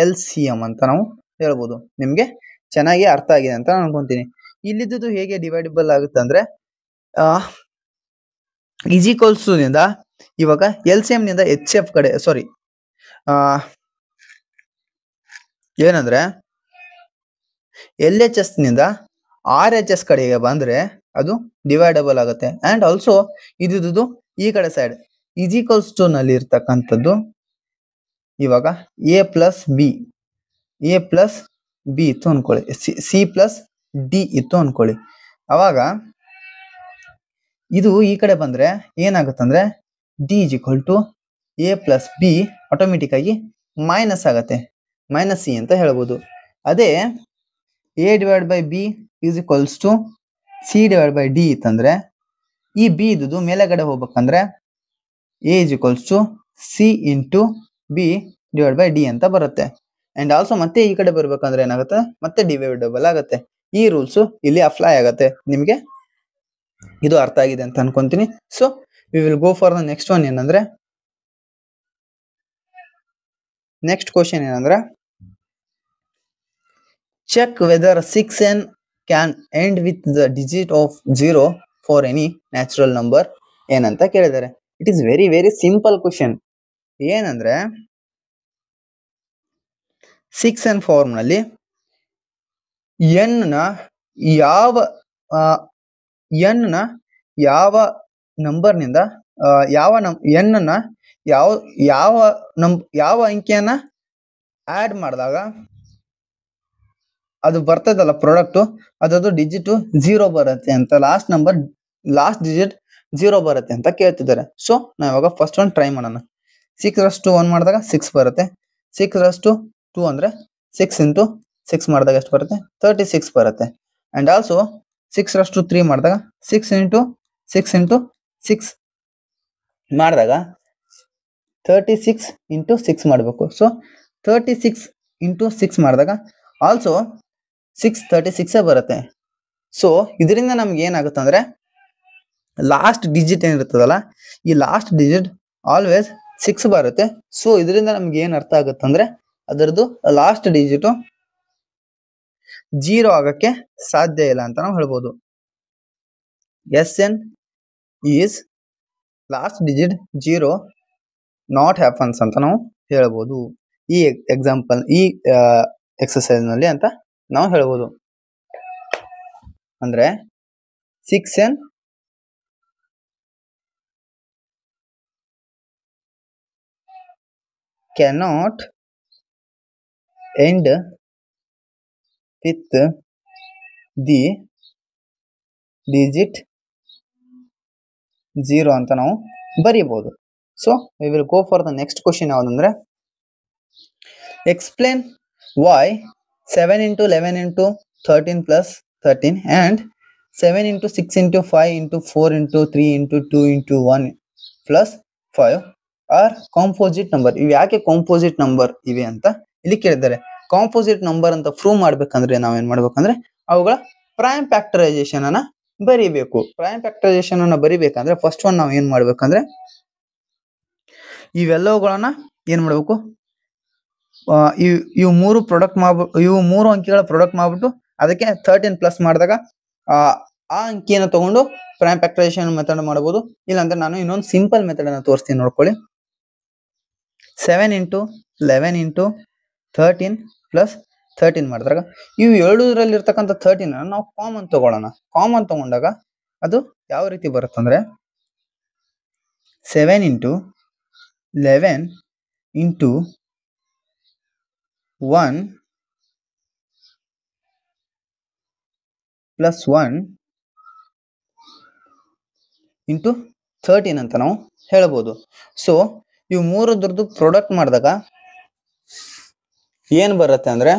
LCM ಅಂತ ನಾವು ಹೇಳ್ಬೋದು. ನಿಮ್ಗೆ ಚೆನ್ನಾಗಿ ಅರ್ಥ ಆಗಿದೆ ಅಂತ ನಾನು ಅನ್ಕೊಂತೀನಿ. ಇಲ್ಲಿದ್ದು ಹೇಗೆ ಡಿವೈಡಬಲ್ ಆಗುತ್ತೆ ಅಂದ್ರೆ ಈಸ್ ಈಕ್ವಲ್ಸ್ ನಿಂದ ಇವಾಗ LCM ನಿಂದ HF ಕಡೆ ಸಾರಿ ಏನಂದ್ರೆ LHS ನಿಂದ RHS ಕಡೆಗೆ ಬಂದ್ರೆ ಅದು ಡಿವೈಡಬಲ್ ಆಗುತ್ತೆ. ಅಂಡ್ ಆಲ್ಸೋ ಇದು ಈ ಕಡೆ ಸೈಡ್ ಈಸ್ ಈಕ್ವಲ್ಸ್ ಟು ನಲ್ಲಿ ಇರ್ತಕ್ಕಂಥದ್ದು ಇವಾಗ A ಪ್ಲಸ್ ಬಿ ಇತ್ತು ಅನ್ಕೊಳ್ಳಿ, C ಪ್ಲಸ್ ಡಿ ಇತ್ತು ಅನ್ಕೊಳ್ಳಿ. ಅವಾಗ ಇದು ಈ ಕಡೆ ಬಂದ್ರೆ ಏನಾಗುತ್ತಂದ್ರೆ D is equal to A plus B automatic ಆಗಿ ಮೈನಸ್ ಆಗತ್ತೆ, ಮೈನಸ್ ಸಿ ಅಂತ ಹೇಳ್ಬೋದು. ಅದೇ A divide by B is equals to C divide by D ಇತ್ತಂದ್ರೆ ಈ ಬಿ ಇದ್ದು ಮೇಲೆಗಡೆ ಹೋಗ್ಬೇಕಂದ್ರೆ A is equals to C into B divide by D ಅಂತ ಬರುತ್ತೆ. ಅಂಡ್ ಆಲ್ಸೋ ಮತ್ತೆ ಈ ಕಡೆ ಬರ್ಬೇಕಂದ್ರೆ ಏನಾಗುತ್ತೆ, ಮತ್ತೆ ಡಿವೈಡಬಲ್ ಆಗುತ್ತೆ. ಈ ರೂಲ್ಸ್ ಇಲ್ಲಿ ಅಪ್ಲೈ ಆಗತ್ತೆ. ನಿಮ್ಗೆ ಇದು ಅರ್ಥ ಆಗಿದೆ ಅಂತ ಅನ್ಕೊಂತೀನಿ. So we will go for the next one. ಏನಂದ್ರೆ ನೆಕ್ಸ್ಟ್ ಕ್ವಶನ್ ಏನಂದ್ರೆ check whether 6n can end with the digit of 0 for any natural number ಏನಂತ ಕೇಳಿದ್ದಾರೆ. It is very very simple question. ಏನಂದ್ರೆ 6n ಫಾರ್ಮ್ ನಲ್ಲಿ n ನ ಯಾವ ನಂಬರ್ ನಿಂದ ಯಾವ ಅಂಕಿಯನ್ನ ಆಡ್ ಮಾಡಿದಾಗ ಅದು ಬರ್ತದಲ್ಲ ಪ್ರಾಡಕ್ಟ್, ಅದದು ಡಿಜಿಟ್ 0 ಬರುತ್ತೆ ಅಂತ, ಲಾಸ್ಟ್ ಡಿಜಿಟ್ 0 ಬರುತ್ತೆ ಅಂತ ಕೇಳ್ತಿದ್ದಾರೆ. ಸೊ ನಾವು ಇವಾಗ ಫಸ್ಟ್ ಒನ್ ಟ್ರೈ ಮಾಡೋಣ. 6 1 ಮಾಡಿದಾಗ 6 ಬರುತ್ತೆ. 6 2 ಅಂದ್ರೆ 6 ಇಂಟು 6 ಮಾಡಿದಾಗ ಎಷ್ಟು ಬರುತ್ತೆ, 36 ಬರುತ್ತೆ. ಅಂಡ್ ಆಲ್ಸೋ 6 3 ಮಾಡಿದಾಗ 6 ಇಂಟು 6 ಮಾಡಿದಾಗ 36 ಇಂಟು 6 ಮಾಡಬೇಕು. ಸೊ 36 ಇಂಟು 6 ಮಾಡಿದಾಗ ಆಲ್ಸೋ 636 ಬರುತ್ತೆ. ಸೊ ಇದರಿಂದ ನಮ್ಗೆ ಏನಾಗುತ್ತೆ ಅಂದ್ರೆ ಲಾಸ್ಟ್ ಡಿಜಿಟ್ ಏನಿರ್ತದಲ್ಲ, ಈ ಲಾಸ್ಟ್ ಡಿಜಿಟ್ ಆಲ್ವೇಸ್ 6 ಬರುತ್ತೆ. ಸೊ ಇದರಿಂದ ನಮ್ಗೆ ಏನ್ ಅರ್ಥ ಆಗುತ್ತೆ ಅಂದ್ರೆ ಅದರದ್ದು ಲಾಸ್ಟ್ ಡಿಜಿಟ್ 0 ಆಗಕ್ಕೆ ಸಾಧ್ಯ ಇಲ್ಲ ಅಂತ ನಾವು ಹೇಳ್ಬೋದು. SN is last digit 0 not happens ಅಂತ ನಾವು ಹೇಳ್ಬೋದು ಈ ಎಕ್ಸಾಂಪಲ್, ಈ ಎಕ್ಸರ್ಸೈಸ್ ನಲ್ಲಿ ಅಂತ ನಾವು ಹೇಳ್ಬೋದು. ಅಂದ್ರೆ 6n cannot end with the digit 0 ಅಂತ ನಾವು ಬರೀಬಹುದು. So we will go for the next question. ಯಾವ್ದಂದ್ರೆ explain why 7 into 11 into 13 plus 13 and 7 into 6 into 5 into 4 into 3 into 2 into 1 plus 5 are composite number. ಇವು ಯಾಕೆ ಕಾಂಪೋಸಿಟ್ ನಂಬರ್ ಇವೆ ಅಂತ ಇಲ್ಲಿ ಕೇಳಿದ್ದಾರೆ. ಕಾಂಪೋಸಿಟ್ ನಂಬರ್ ಅಂತ ಪ್ರೂವ್ ಮಾಡ್ಬೇಕಂದ್ರೆ ನಾವೇನ್ ಮಾಡ್ಬೇಕಂದ್ರೆ ಅವುಗಳ ಪ್ರೈಮ್ ಫ್ಯಾಕ್ಟರೈಸೇಷನ್ ಅನ್ನ ಬರಿಬೇಕು. ಪ್ರೈಮ್ ಫ್ಯಾಕ್ಟರೈಸೇಷನ್ ಅನ್ನ ಬರಿಬೇಕಂದ್ರೆ ಫಸ್ಟ್ ಒನ್ ನಾವು ಏನ್ ಮಾಡ್ಬೇಕಂದ್ರೆ ಇವೆಲ್ಲವುಗಳನ್ನ ಏನ್ ಮಾಡ್ಬೇಕು, ಇವು ಮೂರು ಅಂಕಿಗಳ ಪ್ರಾಡಕ್ಟ್ ಮಾಡ್ಬಿಟ್ಟು ಅದಕ್ಕೆ 13 ಪ್ಲಸ್ ಮಾಡಿದಾಗ ಆ ಅಂಕಿಯನ್ನು ತಗೊಂಡು ಪ್ರೈಮ್ ಫ್ಯಾಕ್ಟರೈಸೇಷನ್ ಮೆಥಡ್ ಮಾಡಬಹುದು. ಇಲ್ಲಾಂದ್ರೆ ನಾನು ಇನ್ನೊಂದು ಸಿಂಪಲ್ ಮೆಥಡ್ ಅನ್ನ ತೋರಿಸ್ತೀನಿ, ನೋಡ್ಕೊಳ್ಳಿ. 7 into 11 into 13 ಪ್ಲಸ್ 13 ಮಾಡಿದಾಗ ಇವು ಎರಡರಲ್ಲಿ ಇರ್ತಕ್ಕಂಥ 13 ನಾವು ಕಾಮನ್ ತಗೊಳ್ಳೋಣ. ಕಾಮನ್ ತಗೊಂಡಾಗ ಅದು ಯಾವ ರೀತಿ ಬರುತ್ತಂದ್ರೆ 7 into 11 into 1 plus 1 into 13 ಅಂತ ನಾವು ಹೇಳ್ಬೋದು. ಸೊ ಇವು ಮೂರದ್ರದ್ದು ಪ್ರಾಡಕ್ಟ್ ಮಾಡಿದಾಗ ಏನ್ ಬರುತ್ತೆ ಅಂದ್ರೆ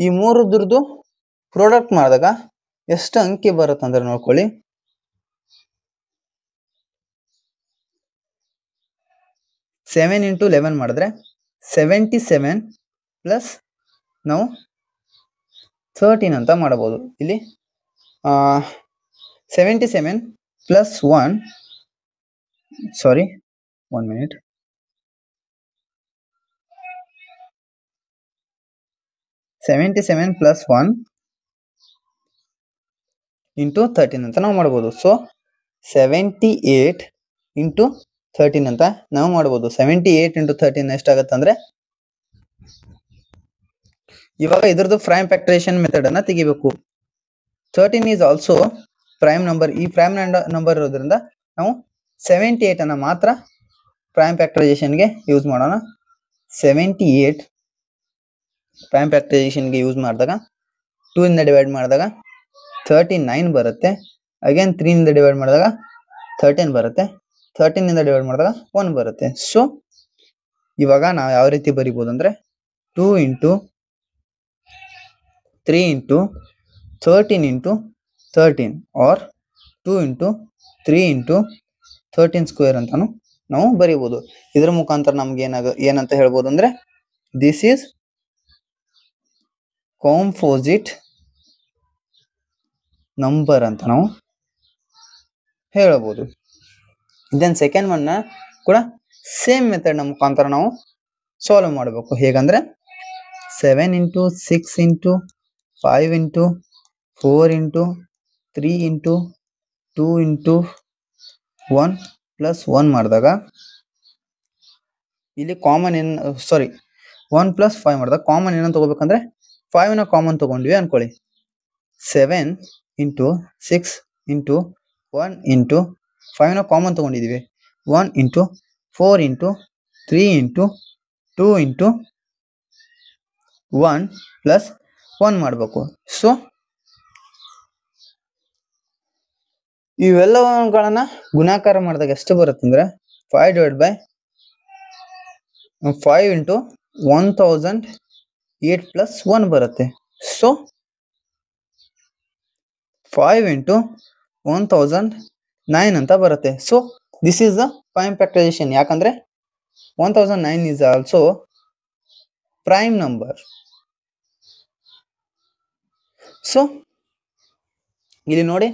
ಈ ಮೂರದ್ರದ್ದು ಪ್ರಾಡಕ್ಟ್ ಮಾಡಿದಾಗ ಎಷ್ಟು ಅಂಕಿ ಬರುತ್ತೆ ಅಂದ್ರೆ ನೋಡ್ಕೊಳ್ಳಿ, 5 7 into 11 ಮಾಡಿದ್ರೆ 77 ಪ್ಲಸ್ ನಾವು 13 ಅಂತ ಮಾಡಬಹುದು. ಇಲ್ಲಿ 77 ಪ್ಲಸ್ 1 ಸಾರಿ 1 minute 77 ಪ್ಲಸ್ 1 ಇಂಟು 13 ಅಂತ ನಾವು ಮಾಡಬಹುದು. ಸೊ 78 ಇಂಟು 13 ಅಂತ ನಾವು ಮಾಡಬಹುದು. 78 ಇಂಟು 13 ಎಷ್ಟಾಗತ್ತೆ ಅಂದ್ರೆ, ಇವಾಗ ಇದ್ರದ್ದು ಪ್ರೈಮ್ ಫ್ಯಾಕ್ಟರೈಸೇಷನ್ ಮೆಥಡ್ ಅನ್ನ ತೆಗಿಬೇಕು. 13 ಈಸ್ ಆಲ್ಸೋ ಪ್ರೈಮ್ ನಂಬರ್. ಈ ಪ್ರೈಮ್ ನಂಬರ್ ಇರೋದ್ರಿಂದ ನಾವು 78 ಅನ್ನ ಮಾತ್ರ ಪ್ರೈಮ್ ಫ್ಯಾಕ್ಟರೈಸೇಷನ್ಗೆ ಯೂಸ್ ಮಾಡೋಣ. 78 ಪ್ರೈಮ್ ಫ್ಯಾಕ್ಟರೈಸೇಷನ್ಗೆ ಯೂಸ್ ಮಾಡಿದಾಗ 2 ಇಂದ ಡಿವೈಡ್ ಮಾಡಿದಾಗ 39 ಬರುತ್ತೆ. ಅಗೇನ್ 3 ಇಂದ ಡಿವೈಡ್ ಮಾಡಿದಾಗ 13 ಬರುತ್ತೆ. 13 ಇಂದ ಡಿವೈಡ್ ಮಾಡಿದಾಗ 1 ಬರುತ್ತೆ. ಸೊ ಇವಾಗ ನಾವು ಯಾವ ರೀತಿ ಬರಿಬಹುದು ಅಂದ್ರೆ 2 into 3 into 13 into 13 or 2 into 3 into 13 square ಅಂತಾನು ನಾವು ಬರೀಬಹುದು. ಇದ್ರ ಮುಖಾಂತರ ನಮ್ಗೆ ಏನಂತ ಹೇಳ್ಬೋದು ಅಂದ್ರೆ, ದಿಸ್ ಈಸ್ ಕಾಂಪೋಸಿಟ್ ನಂಬರ್ ಅಂತ ನಾವು ಹೇಳಬಹುದು. ದೆನ್ ಸೆಕೆಂಡ್ ಒನ್ ಕೂಡ ಸೇಮ್ ಮೆಥಡ್ ನ ಮುಖಾಂತರ ನಾವು ಸಾಲ್ವ್ ಮಾಡಬೇಕು. ಹೇಗಂದ್ರೆ 7 into 6 into 5 into 4 into 3 into 2 into 1 plus 1 ಮಾಡಿದಾಗ ಇಲ್ಲಿ ಕಾಮನ್ 1 ಪ್ಲಸ್ 5 ಮಾಡಿದಾಗ ಕಾಮನ್ ಏನಂತ ತಗೋಬೇಕಂದ್ರೆ 5 ನ ಕಾಮನ್ ತಗೊಂಡ್ವಿ ಅನ್ಕೊಳ್ಳಿ. 7 ಇಂಟು 6 ಇಂಟು 1 ಇಂಟು 5 ನ ಕಾಮನ್ ತಗೊಂಡಿದೀವಿ. 1 into 4 into 3 into 2 into 1 plus 1 ಮಾಡಬೇಕು. ಸೊ ಇವೆಲ್ಲಗಳನ್ನ ಗುಣಾಕಾರ ಮಾಡಿದಾಗ ಎಷ್ಟು ಬರುತ್ತೆ ಅಂದ್ರೆ 5 ಡಿವೈಡ್ ಬೈ 5 ಇಂಟು 1008 ಪ್ಲಸ್ 1 ಬರುತ್ತೆ. ಸೊ 5 ಇಂಟು 1009 ಅಂತ ಬರುತ್ತೆ. So this is the prime factorisation. ಯಾಕಂದ್ರೆ 1009 is also prime number. So ಇಲ್ಲಿ ನೋಡಿ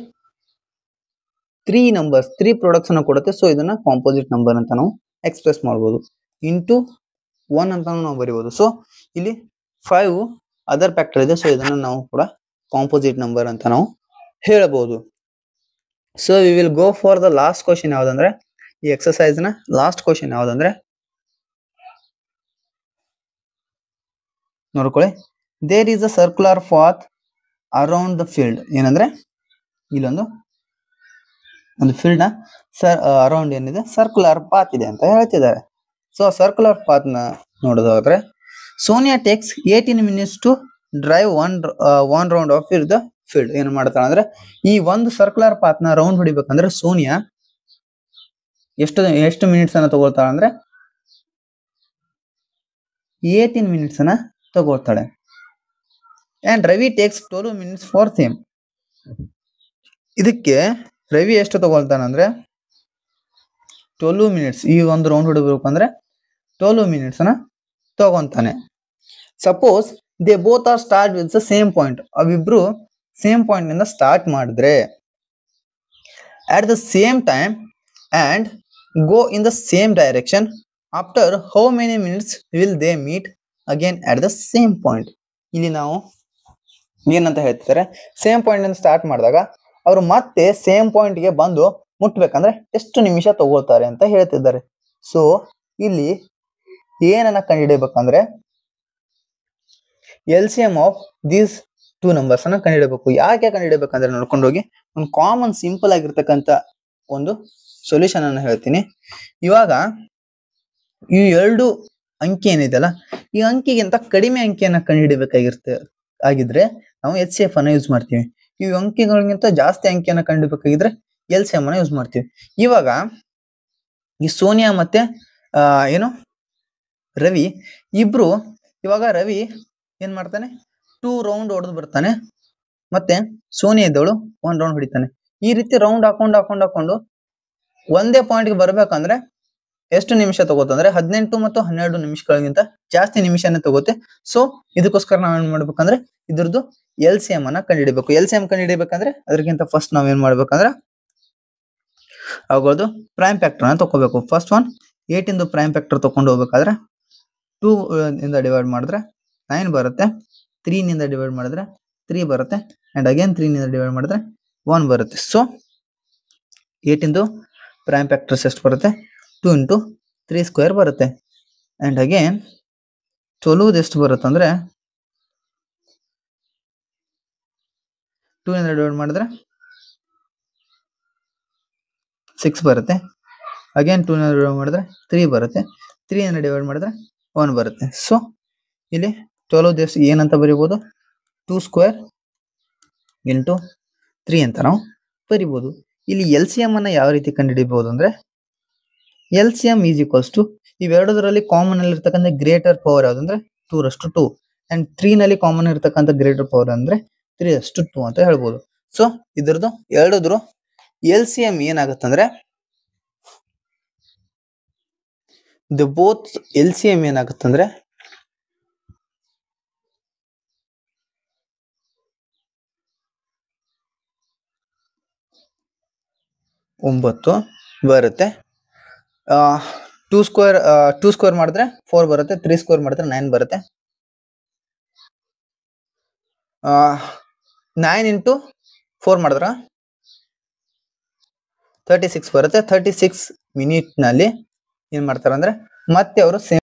3 ಪ್ರಾಡಕ್ಟ್ಸ್ ಅನ್ನ ಕೊಡುತ್ತೆ. ಸೊ ಇದನ್ನ ಕಾಂಪೋಸಿಟ್ ನಂಬರ್ ಅಂತ ನಾವು ಎಕ್ಸ್ಪ್ರೆಸ್ ಮಾಡಬಹುದು. ಇಂಟು 1 ಅಂತ ನಾವು ಬರೀಬಹುದು. ಸೊ ಇಲ್ಲಿ 5 ಅದರ್ ಫ್ಯಾಕ್ಟರ್ ಇದೆ. ಸೊ ಇದನ್ನ ನಾವು ಕೂಡ ಕಾಂಪೋಸಿಟ್ ನಂಬರ್ ಅಂತ ನಾವು ಹೇಳಬಹುದು. So we will go for the last question. ಯಾವ್ದಂದ್ರೆ ಈ ಎಕ್ಸರ್ಸೈಸ್ ನ ಲಾಸ್ಟ್ ಕ್ವಶನ್ ಯಾವ್ದಂದ್ರೆ, ನೋಡ್ಕೊಳ್ಳಿ. There is a circular path around the field. ಏನಂದ್ರೆ ಇಲ್ಲೊಂದು ಫೀಲ್ಡ್ ನ ಅರೌಂಡ್ ಏನಿದೆ ಸರ್ಕ್ಯುಲರ್ ಪಾತ್ ಇದೆ ಅಂತ ಹೇಳ್ತಿದ್ದಾರೆ. ಸೊ ಸರ್ಕ್ಯುಲರ್ ಪಾತ್ ನ ನೋಡೋದಾದ್ರೆ, Sonia takes 18 minutes to drive one round of the field. ಏನ್ ಮಾಡ್ತಾಳೆ ಅಂದ್ರೆ, ಈ ಒಂದು ಸರ್ಕ್ಯುಲರ್ ಪಾತ್ ನ ರೌಂಡ್ ಹೊಡಿಬೇಕಂದ್ರೆ ಸೋನಿಯಾ ಎಷ್ಟು ಮಿನಿಟ್ಸ್ ಅನ್ನ ತಗೊಳ್ತಾಳೆ ಅಂದ್ರೆ 18 minutes ಅನ್ನ ತಗೊಳ್ತಾಳೆ. And Ravi takes 12 minutes for same. ಇದಕ್ಕೆ ರವಿ ಎಷ್ಟು ತಗೊಳ್ತಾನಂದ್ರೆ 12 minutes. ಈ ಒಂದು ರೌಂಡ್ ಹೊಡಿಬೇಕಂದ್ರೆ 12 minutes ಅನ್ನ ತಗೊಂತಾನೆ. Suppose they both are start with the same point. ಅವಿಬ್ರು ಸೇಮ್ ಪಾಯಿಂಟ್ ನಿಂದ ಸ್ಟಾರ್ಟ್ ಮಾಡಿದ್ರೆ at the same time and go in the same direction, after how many minutes will they meet again at the same point. ಇಲ್ಲಿ ನಾವು ಏನಂತ ಹೇಳ್ತಿದ್ದಾರೆ, ಸೇಮ್ ಪಾಯಿಂಟ್ ನಿಂದ ಸ್ಟಾರ್ಟ್ ಮಾಡಿದಾಗ ಅವರು ಮತ್ತೆ ಸೇಮ್ ಪಾಯಿಂಟ್ ಗೆ ಬಂದು ಮುಟ್ಬೇಕಂದ್ರೆ ಎಷ್ಟು ನಿಮಿಷ ತಗೊಳ್ತಾರೆ ಅಂತ ಹೇಳ್ತಿದ್ದಾರೆ. ಸೊ ಇಲ್ಲಿ ಏನನ್ನ ಕಂಡುಹಿಡಬೇಕಂದ್ರೆ LCM ಆಫ್ ದೀಸ್ 2 numbers ಅನ್ನ ಕಂಡುಹಿಡಬೇಕು. ಯಾಕೆ ಕಂಡುಹಿಡಬೇಕಂದ್ರೆ ನೋಡ್ಕೊಂಡು ಹೋಗಿ ಒಂದು ಕಾಮನ್ ಸಿಂಪಲ್ ಆಗಿರ್ತಕ್ಕಂಥ ಒಂದು ಸೊಲ್ಯೂಷನ್ ಅನ್ನು ಹೇಳ್ತೀನಿ. ಇವಾಗ ಈ 2 ಅಂಕಿ ಏನಿದೆಯಲ್ಲ, ಈ ಅಂಕಿಗಿಂತ ಕಡಿಮೆ ಅಂಕಿಯನ್ನ ಆಗಿದ್ರೆ ನಾವು HCF ಅನ್ನ ಯೂಸ್ ಮಾಡ್ತೀವಿ. ಈ ಅಂಕಿಗಳಿಗಿಂತ ಜಾಸ್ತಿ ಅಂಕಿಯನ್ನ ಕಂಡುಹಿಡಬೇಕಾಗಿದ್ರೆ LCM ಅನ್ನ ಯೂಸ್ ಮಾಡ್ತೀವಿ. ಇವಾಗ ಈ ಸೋನಿಯಾ ಮತ್ತೆ ರವಿ ಇಬ್ರು, ಇವಾಗ ರವಿ ಏನ್ ಮಾಡ್ತಾನೆ 2 ರೌಂಡ್ ಹೊಡೆದು ಬರ್ತಾನೆ, ಮತ್ತೆ ಸೋನಿಯಾ ಇದ್ದವಳು 1 ರೌಂಡ್ ಹೊಡಿತಾನೆ. ಈ ರೀತಿ ರೌಂಡ್ ಹಾಕೊಂಡು ಒಂದೇ ಪಾಯಿಂಟ್ ಗೆ ಬರ್ಬೇಕಂದ್ರೆ ಎಷ್ಟು ನಿಮಿಷ ತಗೋತ ಅಂದ್ರೆ 18 ಮತ್ತು 12 ನಿಮಿಷಗಳಿಗಿಂತ ಜಾಸ್ತಿ ನಿಮಿಷನೇ ತಗೋತೆ. ಸೊ ಇದಕ್ಕೋಸ್ಕರ ನಾವೇನ್ ಮಾಡ್ಬೇಕಂದ್ರೆ ಇದ್ರದ್ದು LCM ಅನ್ನ ಕಂಡುಹಿಡಿಬೇಕು. LCM ಕಂಡುಹಿಡಿಬೇಕಂದ್ರೆ ಅದಕ್ಕಿಂತ ಫಸ್ಟ್ ನಾವೇನ್ ಮಾಡ್ಬೇಕಂದ್ರೆ ಅವುಗಳದ್ದು ಪ್ರೈಮ್ ಫ್ಯಾಕ್ಟರ್ ಅನ್ನ ತಗೋಬೇಕು. ಫಸ್ಟ್ ಒನ್ 8 ಇಂದು ಪ್ರೈಮ್ ಫ್ಯಾಕ್ಟರ್ ತಗೊಂಡು ಹೋಗ್ಬೇಕಾದ್ರೆ 2 ಇಂದ ಡಿವೈಡ್ ಮಾಡಿದ್ರೆ 9 ಬರುತ್ತೆ. 3 ನಿಂದ ಡಿವೈಡ್ ಮಾಡಿದ್ರೆ 3 ಬರುತ್ತೆ. ಅಂಡ್ ಅಗೇನ್ 3 ನಿಂದ ಡಿವೈಡ್ ಮಾಡಿದ್ರೆ 1 ಬರುತ್ತೆ. ಸೊ 8 ಇಂದು ಪ್ರೈಮ್ ಫ್ಯಾಕ್ಟರ್ಸ್ ಎಷ್ಟು ಬರುತ್ತೆ? 2 ಇಂಟು 3 ಸ್ಕ್ವೇರ್ ಬರುತ್ತೆ. ಅಂಡ್ ಅಗೇನ್ 12 ಎಷ್ಟು ಬರುತ್ತೆ ಅಂದ್ರೆ 2 ಇಂದ ಡಿವೈಡ್ ಮಾಡಿದ್ರೆ 6 ಬರುತ್ತೆ. ಅಗೇನ್ 2 ಇಂದ ಡಿವೈಡ್ ಮಾಡಿದ್ರೆ 3 ಬರುತ್ತೆ. 3 ಇಂದ ಡಿವೈಡ್ ಮಾಡಿದ್ರೆ 1 ಬರುತ್ತೆ. ಸೊ ಇಲ್ಲಿ 12 ಎಷ್ಟು ಏನಂತ ಬರೀಬಹುದು? 2 ಸ್ಕ್ವೇರ್ ಇಂಟು 3 ಅಂತ ನಾವು ಬರಿಬಹುದು. ಇಲ್ಲಿ LCM ಅನ್ನ ಯಾವ ರೀತಿ ಕಂಡುಹಿಡಿಬಹುದು ಅಂದ್ರೆ LCM ಈಸ್ ಈಕ್ವಲ್ಸ್ ಟು ಇವೆರಡರಲ್ಲಿ ಕಾಮನ್ ಅಲ್ಲಿ ಇರ್ತಕ್ಕಂಥ ಗ್ರೇಟರ್ ಪವರ್ ಯಾವ್ದಂದ್ರೆ 2/2 ಅಂಡ್ 3 ನಲ್ಲಿ ಕಾಮನ್ ಇರ್ತಕ್ಕಂಥ ಗ್ರೇಟರ್ ಪವರ್ ಅಂದ್ರೆ 3/2 ಅಂತ ಹೇಳ್ಬೋದು. ಸೊ ಇದ್ರದ್ದು ಎರಡದ್ರು LCM ಏನಾಗತ್ತಂದ್ರೆ ಬೋತ್ LCM ಏನಾಗತ್ತಂದ್ರೆ 9 ಬರುತ್ತೆ. 2 ಸ್ಕ್ವೇರ್ ಮಾಡಿದ್ರೆ 4 ಬರುತ್ತೆ. 3 ಸ್ಕ್ವೇರ್ ಮಾಡಿದ್ರೆ 9 ಬರುತ್ತೆ. 9 ಇಂಟು 4 ಮಾಡಿದ್ರ 36 ಬರುತ್ತೆ. 36 ಮಿನಿಟ್ ನಲ್ಲಿ ಏನ್ ಮಾಡ್ತಾರೆ ಅಂದ್ರೆ ಮತ್ತೆ ಅವರು